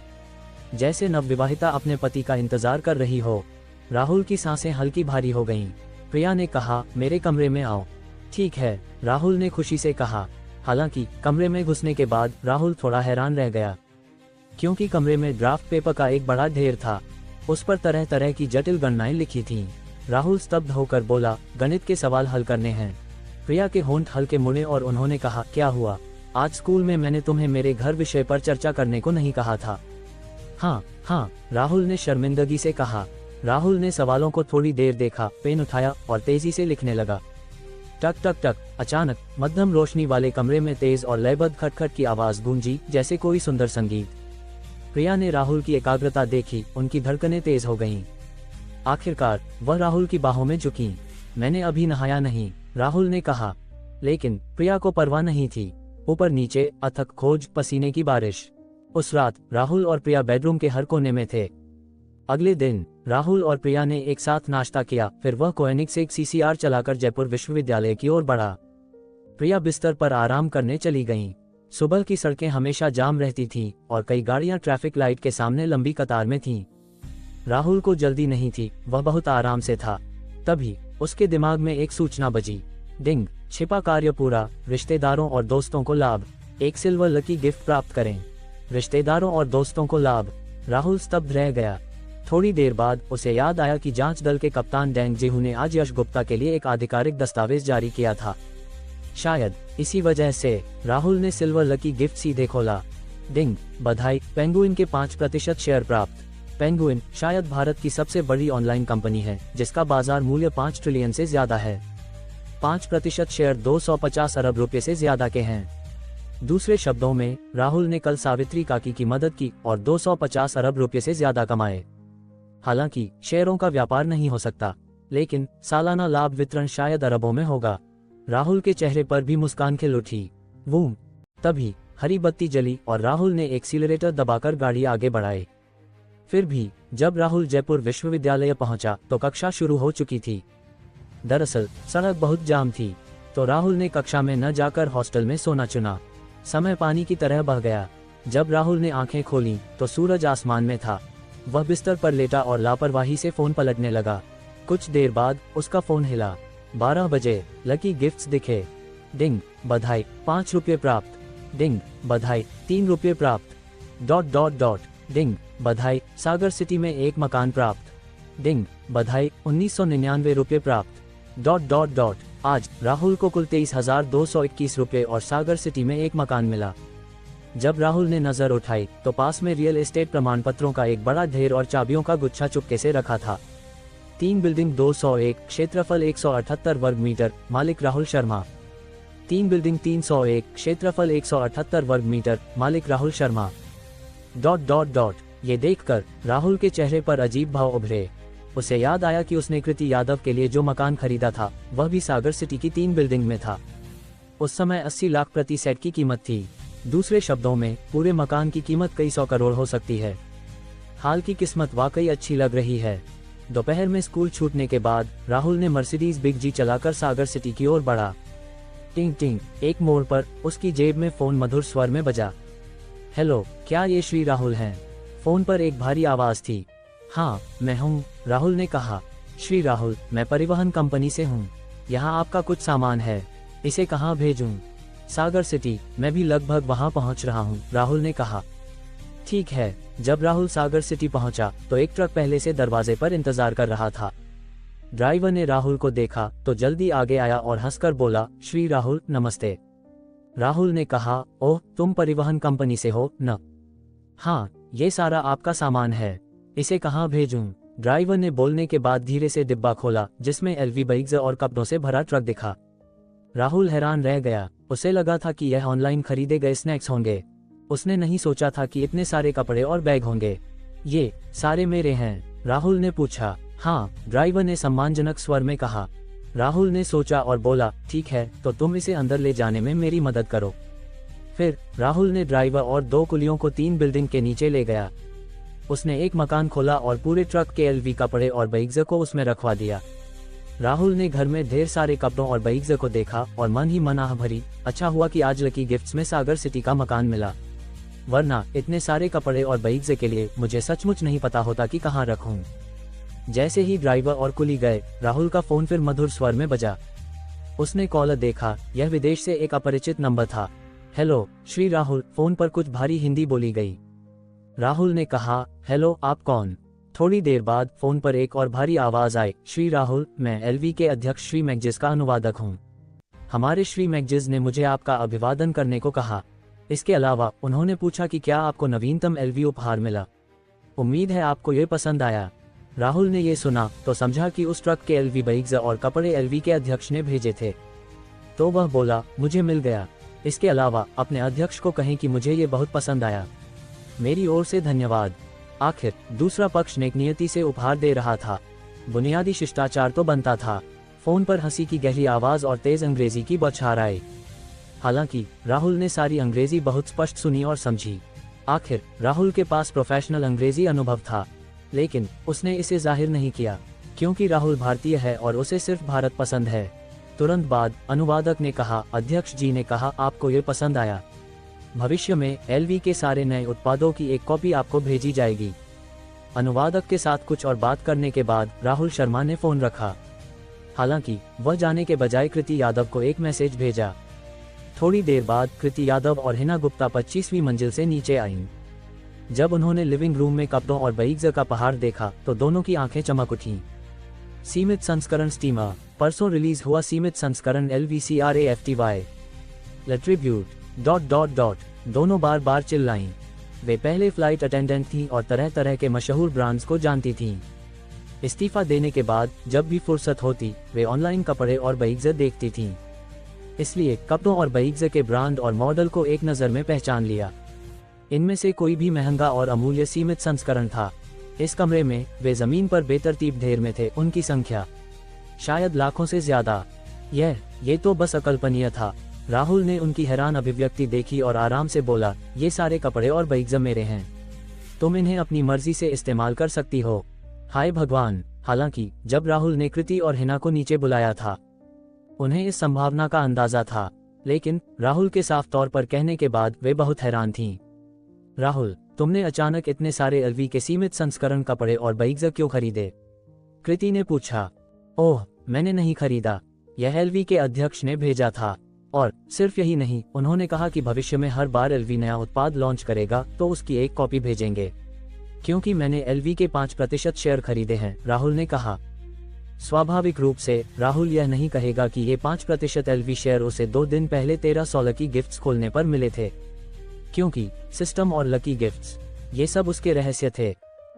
S1: जैसे नवविवाहिता अपने पति का इंतजार कर रही हो। राहुल की सांसें हल्की भारी हो गईं। प्रिया ने कहा, मेरे कमरे में आओ। ठीक है, राहुल ने खुशी से कहा। हालांकि कमरे में घुसने के बाद राहुल थोड़ा हैरान रह गया, क्योंकि कमरे में ड्राफ्ट पेपर का एक बड़ा ढेर था। उस पर तरह तरह की जटिल गणनाएं लिखी थीं। राहुल स्तब्ध होकर बोला, गणित के सवाल हल करने हैं। प्रिया के होंठ हल्के मुड़े और उन्होंने कहा, क्या हुआ? आज स्कूल में मैंने तुम्हें मेरे घर विषय पर चर्चा करने को नहीं कहा था। हाँ, राहुल ने शर्मिंदगी से कहा। राहुल ने सवालों को थोड़ी देर देखा, पेन उठाया और तेजी से लिखने लगा। टक टक टक। अचानक मध्यम रोशनी वाले कमरे में तेज और लयबद्ध खटखट की आवाज गूंजी, जैसे कोई सुंदर संगीत। प्रिया ने राहुल की एकाग्रता देखी, उनकी धड़कनें तेज हो गईं। आखिरकार वह राहुल की बाहों में झुकीं। मैंने अभी नहाया नहीं, राहुल ने कहा। लेकिन प्रिया को परवाह नहीं थी। ऊपर नीचे अथक खोज, पसीने की बारिश। उस रात राहुल और प्रिया बेडरूम के हर कोने में थे। अगले दिन राहुल और प्रिया ने एक साथ नाश्ता किया, फिर वह कोएनिक से एक सीसीआर चलाकर जयपुर विश्वविद्यालय की ओर बढ़ा। प्रिया बिस्तर पर आराम करने चली गईं। सुबह की सड़कें हमेशा जाम रहती थीं और कई गाड़ियां ट्रैफिक लाइट के सामने लंबी कतार में थीं। राहुल को जल्दी नहीं थी, वह बहुत आराम से था। तभी उसके दिमाग में एक सूचना बजी। डिंग, छिपा कार्य पूरा, रिश्तेदारों और दोस्तों को लाभ, एक सिल्वर लकी गिफ्ट प्राप्त करें। रिश्तेदारों और दोस्तों को लाभ। राहुल स्तब्ध रह गया। थोड़ी देर बाद उसे याद आया कि जांच दल के कप्तान डेंग जेहू ने आज यश गुप्ता के लिए एक आधिकारिक दस्तावेज जारी किया था। शायद इसी वजह से राहुल ने सिल्वर लकी गिफ्ट सीधे खोला। डिंग, बधाई, पेंगुइन के 5% शेयर प्राप्त। पेंगुइन शायद भारत की सबसे बड़ी ऑनलाइन कंपनी है, जिसका बाजार मूल्य 5 ट्रिलियन से ज्यादा है। 5% शेयर 250 अरब रुपए से ज्यादा के हैं। दूसरे शब्दों में, राहुल ने कल सावित्री काकी की मदद की और 250 अरब रुपए से ज्यादा कमाए। हालांकि शेयरों का व्यापार नहीं हो सकता, लेकिन सालाना लाभ वितरण शायद अरबों में होगा। राहुल के चेहरे पर भी मुस्कान खिल उठी। वूम, तभी हरी बत्ती जली और राहुल ने एक्सीलरेटर दबाकर गाड़ी आगे बढ़ाई। फिर भी जब राहुल जयपुर विश्वविद्यालय पहुंचा तो कक्षा शुरू हो चुकी थी। दरअसल सड़क बहुत जाम थी, तो राहुल ने कक्षा में न जाकर हॉस्टल में सोना चुना। समय पानी की तरह बह गया। जब राहुल ने आंखें खोलीं तो सूरज आसमान में था। वह बिस्तर पर लेटा और लापरवाही से फोन पलटने लगा। कुछ देर बाद उसका फोन हिला। 12 बजे। लकी गिफ्ट्स दिखे। डिंग, बधाई, 5 रुपये प्राप्त। डिंग, बधाई, 3 रुपये प्राप्त। ... डिंग, बधाई, सागर सिटी में एक मकान प्राप्त। डिंग, बधाई, 1999 रुपये प्राप्त। ... आज राहुल को कुल 23,221 रुपये और सागर सिटी में एक मकान मिला। जब राहुल ने नजर उठाई तो पास में रियल एस्टेट प्रमाण पत्रों का एक बड़ा ढेर और चाबियों का गुच्छा चुपके से रखा था। 3 बिल्डिंग 201, क्षेत्रफल 178 वर्ग मीटर, मालिक राहुल शर्मा। 3 बिल्डिंग 301, क्षेत्रफल 178 वर्ग मीटर, मालिक राहुल शर्मा। ... ये देखकर राहुल के चेहरे पर अजीब भाव उभरे। उसे याद आया कि उसने कृति यादव के लिए जो मकान खरीदा था वह भी सागर सिटी की 3 बिल्डिंग में था। उस समय 80 लाख प्रति सेट की कीमत थी। दूसरे शब्दों में, पूरे मकान की कीमत कई 100 करोड़ हो सकती है। हाल की किस्मत वाकई अच्छी लग रही है। दोपहर में स्कूल छूटने के बाद राहुल ने मर्सिडीज बिग जी चलाकर सागर सिटी की ओर बढ़ा। टिंग टिंग, एक मोड़ पर उसकी जेब में फोन मधुर स्वर में बजा। हेलो, क्या ये श्री राहुल हैं? फोन पर एक भारी आवाज थी। हाँ, मैं हूँ, राहुल ने कहा। श्री राहुल, मैं परिवहन कंपनी से हूँ। यहाँ आपका कुछ सामान है, इसे कहाँ भेजूँ? सागर सिटी, मैं भी लगभग वहां पहुंच रहा हूं, राहुल ने कहा। ठीक है। जब राहुल सागर सिटी पहुंचा तो एक ट्रक पहले से दरवाजे पर इंतजार कर रहा था। ड्राइवर ने राहुल को देखा तो जल्दी आगे आया और हंसकर बोला, श्री राहुल, नमस्ते। राहुल ने कहा, ओह, तुम परिवहन कंपनी से हो न? हाँ, ये सारा आपका सामान है, इसे कहाँ भेजूं? ड्राइवर ने बोलने के बाद धीरे से डिब्बा खोला जिसमें एलवी बैग्स और कपड़ों से भरा ट्रक दिखा। राहुल हैरान रह गया, उसे लगा था कि यह ऑनलाइन खरीदे गए स्नैक्स होंगे। उसने नहीं सोचा था कि इतने सारे कपड़े और बैग होंगे। ये सारे मेरे हैं? राहुल ने पूछा। हाँ, ड्राइवर ने सम्मानजनक स्वर में कहा। राहुल ने सोचा और बोला, ठीक है, तो तुम इसे अंदर ले जाने में मेरी मदद करो। फिर राहुल ने ड्राइवर और 2 कुलियों को 3 बिल्डिंग के नीचे ले गया। उसने एक मकान खोला और पूरे ट्रक के एलवी कपड़े और बैग्स को उसमें रखवा दिया। राहुल ने घर में ढेर सारे कपड़ों और बैग्स को देखा और मन ही मन आह भरी, अच्छा हुआ कि आज लकी गिफ्ट्स में सागर सिटी का मकान मिला, वरना इतने सारे कपड़े और बैग्स के लिए मुझे सचमुच नहीं पता होता कि कहाँ रखूं। जैसे ही ड्राइवर और कुली गए, राहुल का फोन फिर मधुर स्वर में बजा। उसने कॉलर देखा, यह विदेश से एक अपरिचित नंबर था। हेलो श्री राहुल, फोन पर कुछ भारी हिंदी बोली गई। राहुल ने कहा, हेलो, आप कौन? थोड़ी देर बाद फोन पर एक और भारी आवाज आई, श्री राहुल, मैं एलवी के अध्यक्ष श्री मैगजिस का अनुवादक हूँ। हमारे श्री मैगजिस ने मुझे आपका अभिवादन करने को कहा। इसके अलावा उन्होंने पूछा कि क्या आपको नवीनतम एलवी उपहार मिला। उम्मीद है आपको ये पसंद आया। राहुल ने ये सुना तो समझा कि उस ट्रक के एलवी बैग्स और कपड़े एलवी के अध्यक्ष ने भेजे थे, तो वह बोला, मुझे मिल गया। इसके अलावा अपने अध्यक्ष को कहें कि मुझे ये बहुत पसंद आया। मेरी ओर से धन्यवाद। आखिर दूसरा पक्ष नेकनियति से उपहार दे रहा था, बुनियादी शिष्टाचार तो बनता था। फोन पर हंसी की गहरी आवाज और तेज अंग्रेजी की बौछार आई। हालांकि राहुल ने सारी अंग्रेजी बहुत स्पष्ट सुनी और समझी। आखिर राहुल के पास प्रोफेशनल अंग्रेजी अनुभव था, लेकिन उसने इसे जाहिर नहीं किया क्योंकि राहुल भारतीय है और उसे सिर्फ भारत पसंद है। तुरंत बाद अनुवादक ने कहा, अध्यक्ष जी ने कहा आपको ये पसंद आया। भविष्य में एलवी के सारे नए उत्पादों की एक कॉपी आपको भेजी जाएगी। अनुवादक के साथ कुछ और बात करने के बाद राहुल शर्मा ने फोन रखा। हालांकि वह जाने के बजाय कृति यादव को एक मैसेज भेजा। थोड़ी देर बाद कृति यादव और हिना गुप्ता 25वीं मंजिल से नीचे आईं। जब उन्होंने लिविंग रूम में कपड़ों और बैग्स का पहाड़ देखा तो दोनों की आंखें चमक उठीं। सीमित संस्करण स्टीमर, परसों रिलीज हुआ सीमित संस्करण LVCRAFTY ट्रिब्यूट ... दोनों बार बार चिल्लाईं। वे पहले फ्लाइट अटेंडेंट थीं और तरह तरह के मशहूर ब्रांड्स को जानती थीं। इस्तीफा देने के बाद जब भी फुर्सत होती वे ऑनलाइन कपड़े और बैग्स देखती थीं। इसलिए कपड़ों और बैग्स के ब्रांड और मॉडल को एक नज़र में पहचान लिया। इनमें से कोई भी महंगा और अमूल्य सीमित संस्करण था। इस कमरे में वे जमीन पर बेतरतीब ढेर में थे, उनकी संख्या शायद लाखों से ज्यादा। ये तो बस अकल्पनीय था। राहुल ने उनकी हैरान अभिव्यक्ति देखी और आराम से बोला, ये सारे कपड़े और बैग्स मेरे हैं, तुम इन्हें अपनी मर्जी से इस्तेमाल कर सकती हो। हाय भगवान। हालांकि जब राहुल ने कृति और हिना को नीचे बुलाया था उन्हें इस संभावना का अंदाजा था, लेकिन राहुल के साफ तौर पर कहने के बाद वे बहुत हैरान थीं। राहुल, तुमने अचानक इतने सारे एलवी के सीमित संस्करण कपड़े और बैग्स क्यों खरीदे? कृति ने पूछा। ओह, मैंने नहीं खरीदा, यह एलवी के अध्यक्ष ने भेजा था। और सिर्फ यही नहीं, उन्होंने कहा कि भविष्य में हर बार एलवी नया उत्पाद लॉन्च करेगा तो उसकी एक कॉपी भेजेंगे, क्योंकि मैंने एलवी के 5% शेयर खरीदे हैं, राहुल ने कहा। स्वाभाविक रूप से राहुल यह नहीं कहेगा कि ये 5% एलवी शेयर उसे 2 दिन पहले 1300 लकी गिफ्ट्स खोलने पर मिले थे, क्योंकि सिस्टम और लकी गिफ्ट्स ये सब उसके रहस्य थे।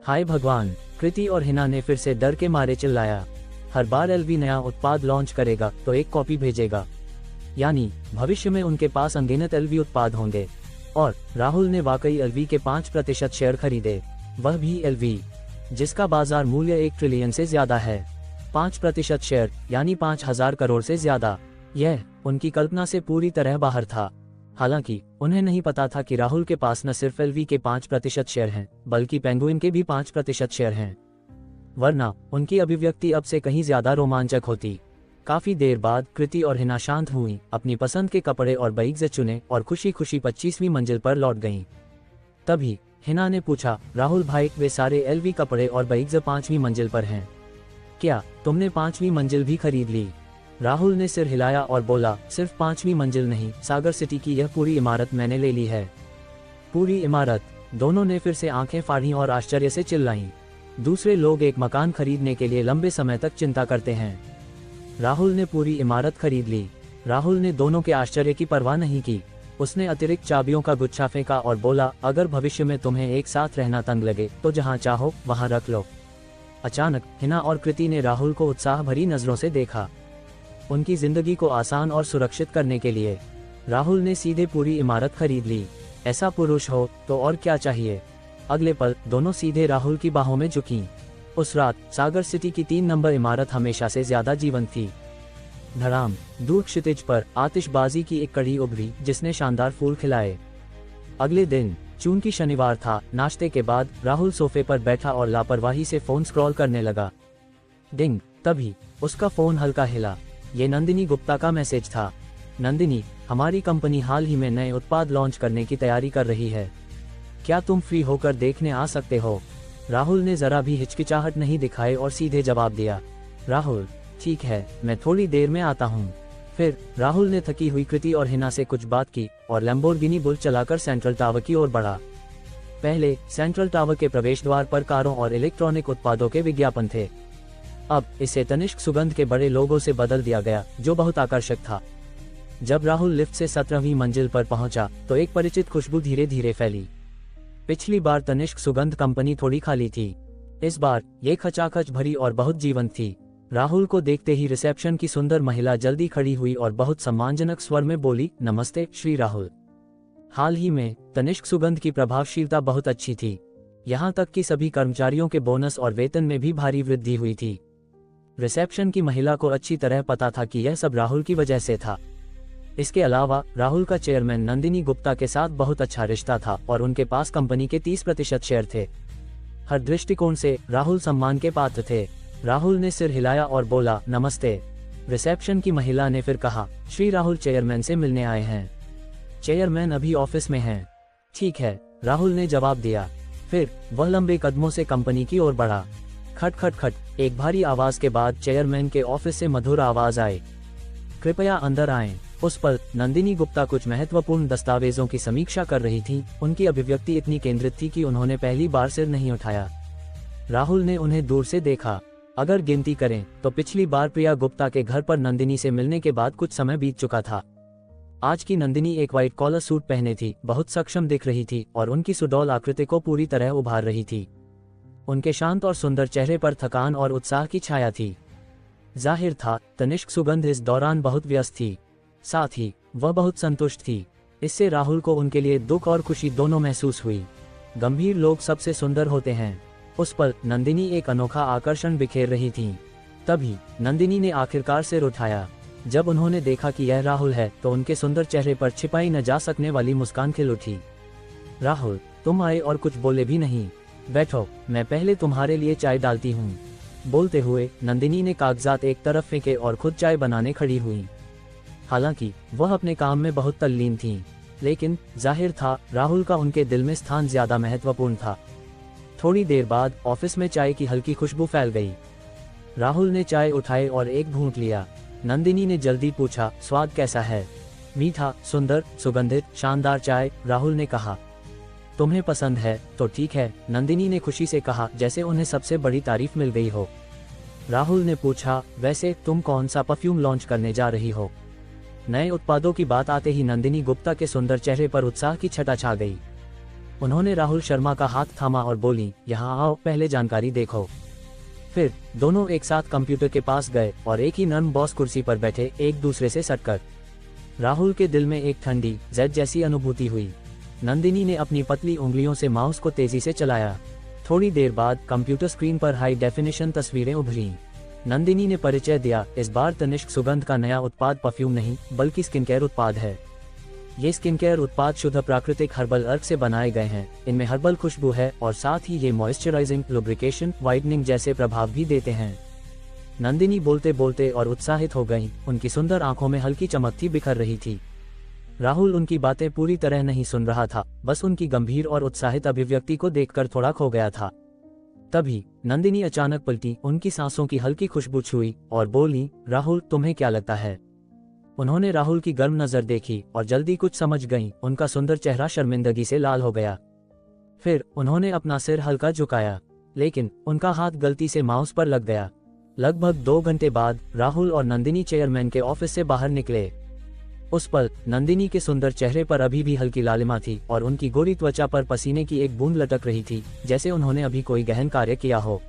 S1: हाय भगवान। कृति और हिना ने फिर से डर के मारे चिल्लाया। हर बार एलवी नया उत्पाद लॉन्च करेगा तो एक कॉपी भेजेगा, यानी भविष्य में उनके पास अनगिनत एलवी उत्पाद होंगे। और राहुल ने वाकई एलवी के 5% शेयर खरीदे, वह भी एलवी जिसका बाजार मूल्य 1 ट्रिलियन से ज्यादा है। 5% शेयर यानी 5000 करोड़ से ज्यादा। यह उनकी कल्पना से पूरी तरह बाहर था। हालांकि उन्हें नहीं पता था कि राहुल के पास न सिर्फ एलवी के 5% शेयर हैं, बल्कि पेंगुइन के भी 5% शेयर हैं, वरना उनकी अभिव्यक्ति अब से कहीं ज्यादा रोमांचक होती। काफी देर बाद कृति और हिना शांत हुई, अपनी पसंद के कपड़े और बैग्स चुने और खुशी खुशी 25वीं मंजिल पर लौट गईं। तभी हिना ने पूछा, राहुल भाई, वे सारे एलवी कपड़े और बैग्स 5वीं मंजिल पर हैं, क्या तुमने 5वीं मंजिल भी खरीद ली? राहुल ने सिर हिलाया और बोला, सिर्फ 5वीं मंजिल नहीं, सागर सिटी की यह पूरी इमारत मैंने ले ली है। पूरी इमारत। दोनों ने फिर से आंखें फाड़ी और आश्चर्य से चिल्लाईं। दूसरे लोग एक मकान खरीदने के लिए लंबे समय तक चिंता करते हैं। राहुल ने पूरी इमारत खरीद ली। राहुल ने दोनों के आश्चर्य की परवाह नहीं की। उसने अतिरिक्त चाबियों का गुच्छा फेंका और बोला, अगर भविष्य में तुम्हें एक साथ रहना तंग लगे तो जहां चाहो वहां रख लो। अचानक हिना और कृति ने राहुल को उत्साह भरी नजरों से देखा। उनकी जिंदगी को आसान और सुरक्षित करने के लिए राहुल ने सीधे पूरी इमारत खरीद ली। ऐसा पुरुष हो तो और क्या चाहिए। अगले पल दोनों सीधे राहुल की बाहों में झुकीं। उस रात सागर सिटी की 3 नंबर इमारत हमेशा से ज्यादा जीवंत थी। धड़ाम, दूर क्षितिज पर आतिशबाजी की एक कड़ी उभरी जिसने शानदार फूल खिलाए। अगले दिन चूंकि शनिवार था, नाश्ते के बाद राहुल सोफे पर बैठा और लापरवाही से फोन स्क्रॉल करने लगा। डिंग, तभी उसका फोन हल्का हिला। ये नंदिनी गुप्ता का मैसेज था। नंदिनी, हमारी कंपनी हाल ही में नए उत्पाद लॉन्च करने की तैयारी कर रही है। क्या तुम फ्री होकर देखने आ सकते हो? राहुल ने जरा भी हिचकिचाहट नहीं दिखाई और सीधे जवाब दिया, राहुल, ठीक है, मैं थोड़ी देर में आता हूँ। फिर राहुल ने थकी हुई कृति और हिना से कुछ बात की और लैम्बोर्गिनी बुल चलाकर सेंट्रल टावर की ओर बढ़ा। पहले सेंट्रल टावर के प्रवेश द्वार पर कारों और इलेक्ट्रॉनिक उत्पादों के विज्ञापन थे। अब इसे तनिष्क सुगंध के बड़े लोगों से बदल दिया गया, जो बहुत आकर्षक था। जब राहुल लिफ्ट से 17वीं मंजिल पर पहुंचा तो एक परिचित खुशबू धीरे धीरे फैली। पिछली बार तनिष्क सुगंध कंपनी थोड़ी खाली थी। इस बार ये खचाखच भरी और बहुत जीवंत थी। राहुल को देखते ही रिसेप्शन की सुंदर महिला जल्दी खड़ी हुई और बहुत सम्मानजनक स्वर में बोली, नमस्ते श्री राहुल। हाल ही में तनिष्क सुगंध की प्रभावशीलता बहुत अच्छी थी। यहाँ तक कि सभी कर्मचारियों के बोनस और वेतन में भी भारी वृद्धि हुई थी। रिसेप्शन की महिला को अच्छी तरह पता था कि यह सब राहुल की वजह से था। इसके अलावा राहुल का चेयरमैन नंदिनी गुप्ता के साथ बहुत अच्छा रिश्ता था और उनके पास कंपनी के 30% शेयर थे। हर दृष्टिकोण से राहुल सम्मान के पात्र थे। राहुल ने सिर हिलाया और बोला, नमस्ते। रिसेप्शन की महिला ने फिर कहा, श्री राहुल चेयरमैन से मिलने आए हैं। चेयरमैन अभी ऑफिस में हैं। ठीक है, राहुल ने जवाब दिया। फिर वह लंबे कदमों से कंपनी की ओर बढ़ा। खट खट खट, एक भारी आवाज के बाद चेयरमैन के ऑफिस से मधुर आवाज आई, कृपया अंदर आएं। उस पल नंदिनी गुप्ता कुछ महत्वपूर्ण दस्तावेजों की समीक्षा कर रही थी। उनकी अभिव्यक्ति इतनी केंद्रित थी कि उन्होंने पहली बार सिर नहीं उठाया। राहुल ने उन्हें दूर से देखा। अगर गिनती करें तो पिछली बार प्रिया गुप्ता के घर पर नंदिनी से मिलने के बाद कुछ समय बीत चुका था। आज की नंदिनी एक व्हाइट कॉलर सूट पहने थी, बहुत सक्षम दिख रही थी और उनकी सुडौल आकृति को पूरी तरह उभार रही थी। उनके शांत और सुंदर चेहरे पर थकान और उत्साह की छाया थी। जाहिर था तनिष्क सुगंध इस दौरान बहुत व्यस्त थी। साथ ही वह बहुत संतुष्ट थी। इससे राहुल को उनके लिए दुख और खुशी दोनों महसूस हुई। गंभीर लोग सबसे सुंदर होते हैं। उस पल नंदिनी एक अनोखा आकर्षण बिखेर रही थी। तभी नंदिनी ने आखिरकार सिर उठाया। जब उन्होंने देखा कि यह राहुल है तो उनके सुंदर चेहरे पर छिपाई न जा सकने वाली मुस्कान खिल उठी। राहुल, तुम आए और कुछ बोले भी नहीं। बैठो, मैं पहले तुम्हारे लिए चाय डालती हूँ। बोलते हुए नंदिनी ने कागजात एक तरफ फेंके और खुद चाय बनाने खड़ी हुई। हालांकि वह अपने काम में बहुत तल्लीन थीं, लेकिन जाहिर था राहुल का उनके दिल में स्थान ज्यादा महत्वपूर्ण था। थोड़ी देर बाद ऑफिस में चाय की हल्की खुशबू फैल गई। राहुल ने चाय उठाई और एक घूंट लिया। नंदिनी ने जल्दी पूछा, स्वाद कैसा है? मीठा, सुंदर, सुगंधित, शानदार चाय, राहुल ने कहा। तुम्हें पसंद है तो ठीक है, नंदिनी ने खुशी से कहा, जैसे उन्हें सबसे बड़ी तारीफ मिल गई हो। राहुल ने पूछा, वैसे तुम कौन सा परफ्यूम लॉन्च करने जा रही हो? नए उत्पादों की बात आते ही नंदिनी गुप्ता के सुंदर चेहरे पर उत्साह की छटा छा गई। उन्होंने राहुल शर्मा का हाथ थामा और बोली, यहाँ आओ, पहले जानकारी देखो। फिर दोनों एक साथ कंप्यूटर के पास गए और एक ही नर्म बॉस कुर्सी पर बैठे, एक दूसरे से सटकर। राहुल के दिल में एक ठंडी जेट जैसी अनुभूति हुई। नंदिनी ने अपनी पतली उंगलियों से माउस को तेजी से चलाया। थोड़ी देर बाद कंप्यूटर स्क्रीन पर हाई डेफिनेशन तस्वीरें उभरी। नंदिनी ने परिचय दिया, इस बार तनिष्क सुगंध का नया उत्पाद परफ्यूम नहीं बल्कि स्किन केयर उत्पाद है। ये स्किन केयर उत्पाद शुद्ध प्राकृतिक हर्बल अर्क से बनाए गए हैं। इनमें हर्बल खुशबू है और साथ ही ये मॉइस्चराइजिंग, लुब्रिकेशन, वाइटनिंग जैसे प्रभाव भी देते हैं। नंदिनी बोलते बोलते और उत्साहित हो गईं। उनकी सुंदर आंखों में हल्की चमक थी बिखर रही थी। राहुल उनकी बातें पूरी तरह नहीं सुन रहा था, बस उनकी गंभीर और उत्साहित अभिव्यक्ति को देखकर थोड़ा खो गया था। तभी नंदिनी अचानक पलटी, उनकी सांसों की हल्की खुशबू छुई और बोली, राहुल तुम्हें क्या लगता है? उन्होंने राहुल की गर्म नजर देखी और जल्दी कुछ समझ गईं, उनका सुंदर चेहरा शर्मिंदगी से लाल हो गया। फिर उन्होंने अपना सिर हल्का झुकाया, लेकिन उनका हाथ गलती से माउस पर लग गया। लगभग 2 घंटे बाद राहुल और नंदिनी चेयरमैन के ऑफिस से बाहर निकले। उस पल नंदिनी के सुंदर चेहरे पर अभी भी हल्की लालिमा थी और उनकी गोरी त्वचा पर पसीने की एक बूंद लटक रही थी, जैसे उन्होंने अभी कोई गहन कार्य किया हो।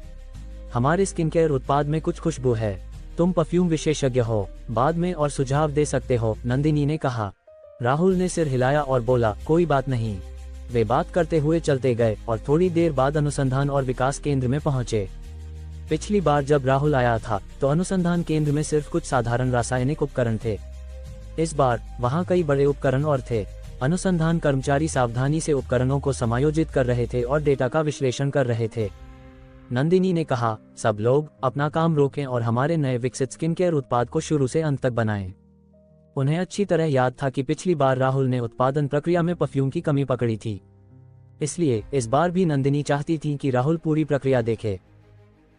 S1: हमारे स्किन केयर उत्पाद में कुछ खुशबू है, तुम परफ्यूम विशेषज्ञ हो, बाद में और सुझाव दे सकते हो, नंदिनी ने कहा। राहुल ने सिर हिलाया और बोला, कोई बात नहीं। वे बात करते हुए चलते गए और थोड़ी देर बाद अनुसंधान और विकास केंद्र में पहुंचे। पिछली बार जब राहुल आया था तो अनुसंधान केंद्र में सिर्फ कुछ साधारण रासायनिक उपकरण थे। इस बार वहां कई बड़े उपकरण और थे। अनुसंधान कर्मचारी सावधानी से उपकरणों को समायोजित कर रहे थे और डेटा का विश्लेषण कर रहे थे। नंदिनी ने कहा, सब लोग अपना काम रोकें और हमारे नए विकसित स्किन केयर उत्पाद को शुरू से अंत तक बनाएं। उन्हें अच्छी तरह याद था कि पिछली बार राहुल ने उत्पादन प्रक्रिया में परफ्यूम की कमी पकड़ी थी, इसलिए इस बार भी नंदिनी चाहती थी कि राहुल पूरी प्रक्रिया देखे।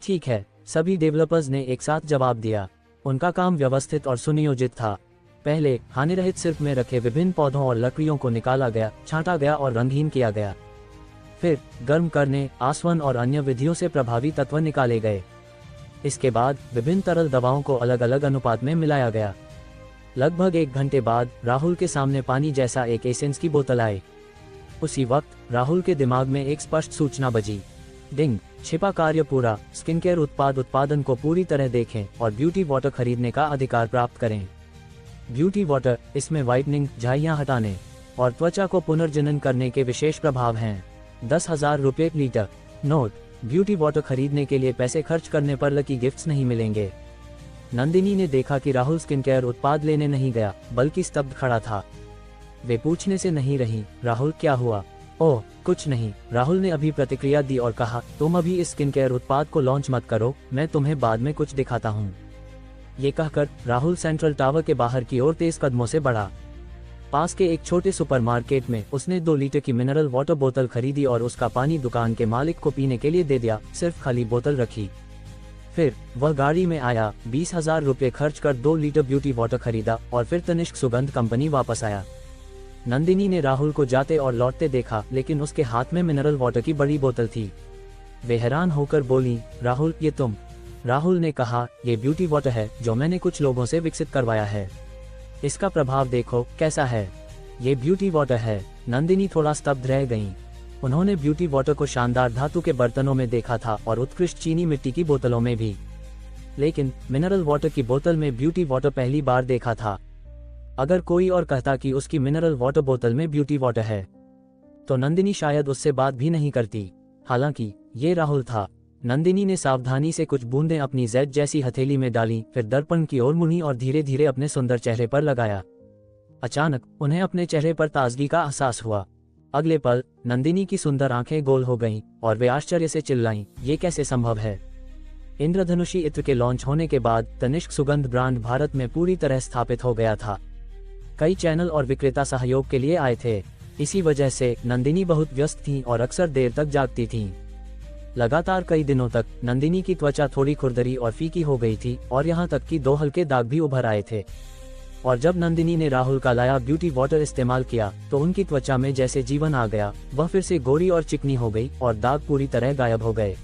S1: ठीक है, सभी डेवलपर्स ने एक साथ जवाब दिया। उनका काम व्यवस्थित और सुनियोजित था। पहले हानिरहित सिर्फ में रखे विभिन्न पौधों और लकड़ियों को निकाला गया, छांटा गया और रंगहीन किया गया। फिर गर्म करने, आसवन और अन्य विधियों से प्रभावी तत्व निकाले गए। इसके बाद विभिन्न तरल दवाओं को अलग अलग अनुपात में मिलाया गया। लगभग 1 घंटे बाद राहुल के सामने पानी जैसा एक एसेंस की बोतल आई। उसी वक्त राहुल के दिमाग में एक स्पष्ट सूचना बजी। डिंग, छिपा कार्य पूरा। स्किन केयर उत्पादन को पूरी तरह देखें और ब्यूटी वाटर खरीदने का अधिकार प्राप्त करें। ब्यूटी वाटर, इसमें व्हाइटनिंग, झाइयां हटाने और त्वचा को पुनर्जनन करने के विशेष प्रभाव हैं। 10,000 रुपये लीटर। नोट, ब्यूटी वाटर खरीदने के लिए पैसे खर्च करने पर लकी गिफ्ट्स नहीं मिलेंगे। नंदिनी ने देखा कि राहुल स्किन केयर उत्पाद लेने नहीं गया, बल्कि स्तब्ध खड़ा था। वे पूछने से नहीं रही, राहुल क्या हुआ? ओह कुछ नहीं, राहुल ने अभी प्रतिक्रिया दी और कहा, तुम अभी इस स्किन केयर उत्पाद को लॉन्च मत करो, मैं तुम्हें बाद में कुछ दिखाता हूँ। ये कहकर राहुल सेंट्रल टावर के बाहर की ओर तेज कदमों से बढ़ा। पास के एक छोटे सुपरमार्केट में उसने 2 लीटर की मिनरल वाटर बोतल खरीदी और उसका पानी दुकान के मालिक को पीने के लिए दे दिया, सिर्फ खाली बोतल रखी। फिर वह गाड़ी में आया, 20,000 रुपये खर्च कर 2 लीटर ब्यूटी वाटर खरीदा और फिर तनिष्क सुगंध कंपनी वापस आया। नंदिनी ने राहुल को जाते और लौटते देखा, लेकिन उसके हाथ में मिनरल वाटर की बड़ी बोतल थी। वे हैरान होकर बोली, राहुल ये तुम? राहुल ने कहा, ये ब्यूटी वाटर है जो मैंने कुछ लोगों से विकसित करवाया है। इसका प्रभाव देखो कैसा है। ये ब्यूटी वाटर है। नंदिनी थोड़ा स्तब्ध रह गईं। उन्होंने ब्यूटी वाटर को शानदार धातु के बर्तनों में देखा था और उत्कृष्ट चीनी मिट्टी की बोतलों में भी, लेकिन मिनरल वाटर की बोतल में ब्यूटी वाटर पहली बार देखा था। अगर कोई और कहता कि उसकी मिनरल वाटर बोतल में ब्यूटी वाटर है, तो नंदिनी शायद उससे बात भी नहीं करती। हालांकि ये राहुल था। नंदिनी ने सावधानी से कुछ बूंदें अपनी जेड जैसी हथेली में डाली, फिर दर्पण की ओर मुड़ी और धीरे धीरे अपने सुंदर चेहरे पर लगाया। अचानक उन्हें अपने चेहरे पर ताजगी का एहसास हुआ। अगले पल नंदिनी की सुंदर आंखें गोल हो गईं और वे आश्चर्य से चिल्लाईं, ये कैसे संभव है? इंद्रधनुषी इत्र के लॉन्च होने के बाद तनिष्क सुगंध ब्रांड भारत में पूरी तरह स्थापित हो गया था। कई चैनल और विक्रेता सहयोग के लिए आए थे। इसी वजह से नंदिनी बहुत व्यस्त थीं और अक्सर देर तक जागती थीं। लगातार कई दिनों तक नंदिनी की त्वचा थोड़ी खुरदरी और फीकी हो गई थी और यहाँ तक कि 2 हल्के दाग भी उभर आए थे। और जब नंदिनी ने राहुल का लाया ब्यूटी वाटर इस्तेमाल किया तो उनकी त्वचा में जैसे जीवन आ गया। वह फिर से गोरी और चिकनी हो गई और दाग पूरी तरह गायब हो गए।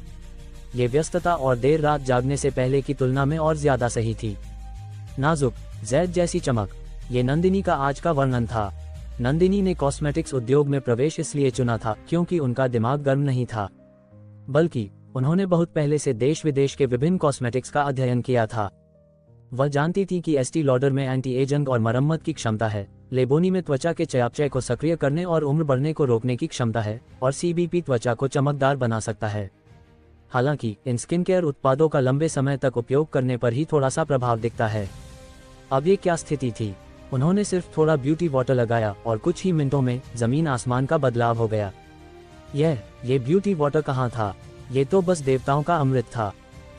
S1: ये व्यस्तता और देर रात जागने से पहले की तुलना में और ज्यादा सही थी। नाजुक, जैद जैसी चमक, ये नंदिनी का आज का वर्णन था। नंदिनी ने कॉस्मेटिक्स उद्योग में प्रवेश इसलिए चुना था क्योंकि उनका दिमाग गर्म नहीं था, बल्कि उन्होंने बहुत पहले से देश विदेश के विभिन्न कॉस्मेटिक्स का अध्ययन किया था। वह जानती थी कि एस्टी लॉडर में एंटी एजिंग और मरम्मत की क्षमता है, लेबोनी में त्वचा के चयापचय को सक्रिय करने और उम्र बढ़ने को रोकने की क्षमता है, और सीबीपी त्वचा को चमकदार बना सकता है। हालांकि इन स्किन केयर उत्पादों का लंबे समय तक उपयोग करने पर ही थोड़ा सा प्रभाव दिखता है। अब ये क्या स्थिति थी? उन्होंने सिर्फ थोड़ा ब्यूटी वाटर लगाया और कुछ ही मिनटों में जमीन आसमान का बदलाव हो गया। ये ब्यूटी वाटर कहाँ था? ये तो बस देवताओं का अमृत था।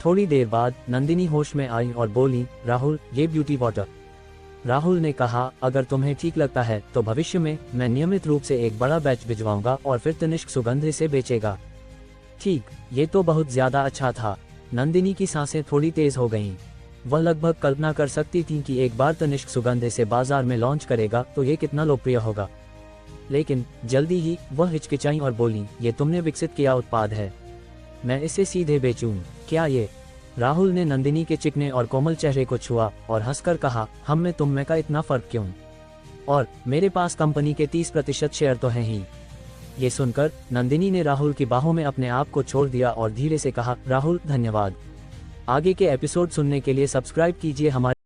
S1: थोड़ी देर बाद नंदिनी होश में आई और बोली, राहुल ये ब्यूटी वाटर। राहुल ने कहा, अगर तुम्हें ठीक लगता है तो भविष्य में मैं नियमित रूप से एक बड़ा बैच भिजवाऊंगा और फिर तनिष्क सुगंध इसे बेचेगा। ठीक, ये तो बहुत ज्यादा अच्छा था। नंदिनी की सांसें थोड़ी तेज हो गईं। वह लगभग कल्पना कर सकती थी कि एक बार तनिष्क सुगंध इसे बाजार में लॉन्च करेगा तो ये कितना लोकप्रिय होगा। लेकिन जल्दी ही वह हिचकिचाई और बोली, ये तुमने विकसित किया उत्पाद है, मैं इसे सीधे बेचूं क्या ये? राहुल ने नंदिनी के चिकने और कोमल चेहरे को छुआ और हंसकर कहा, हम में तुम में का इतना फर्क क्यों? और मेरे पास कंपनी के 30% शेयर तो हैं ही। ये सुनकर नंदिनी ने राहुल की बाहों में अपने आप को छोड़ दिया और धीरे से कहा, राहुल धन्यवाद। आगे के एपिसोड सुनने के लिए सब्सक्राइब कीजिए हमारे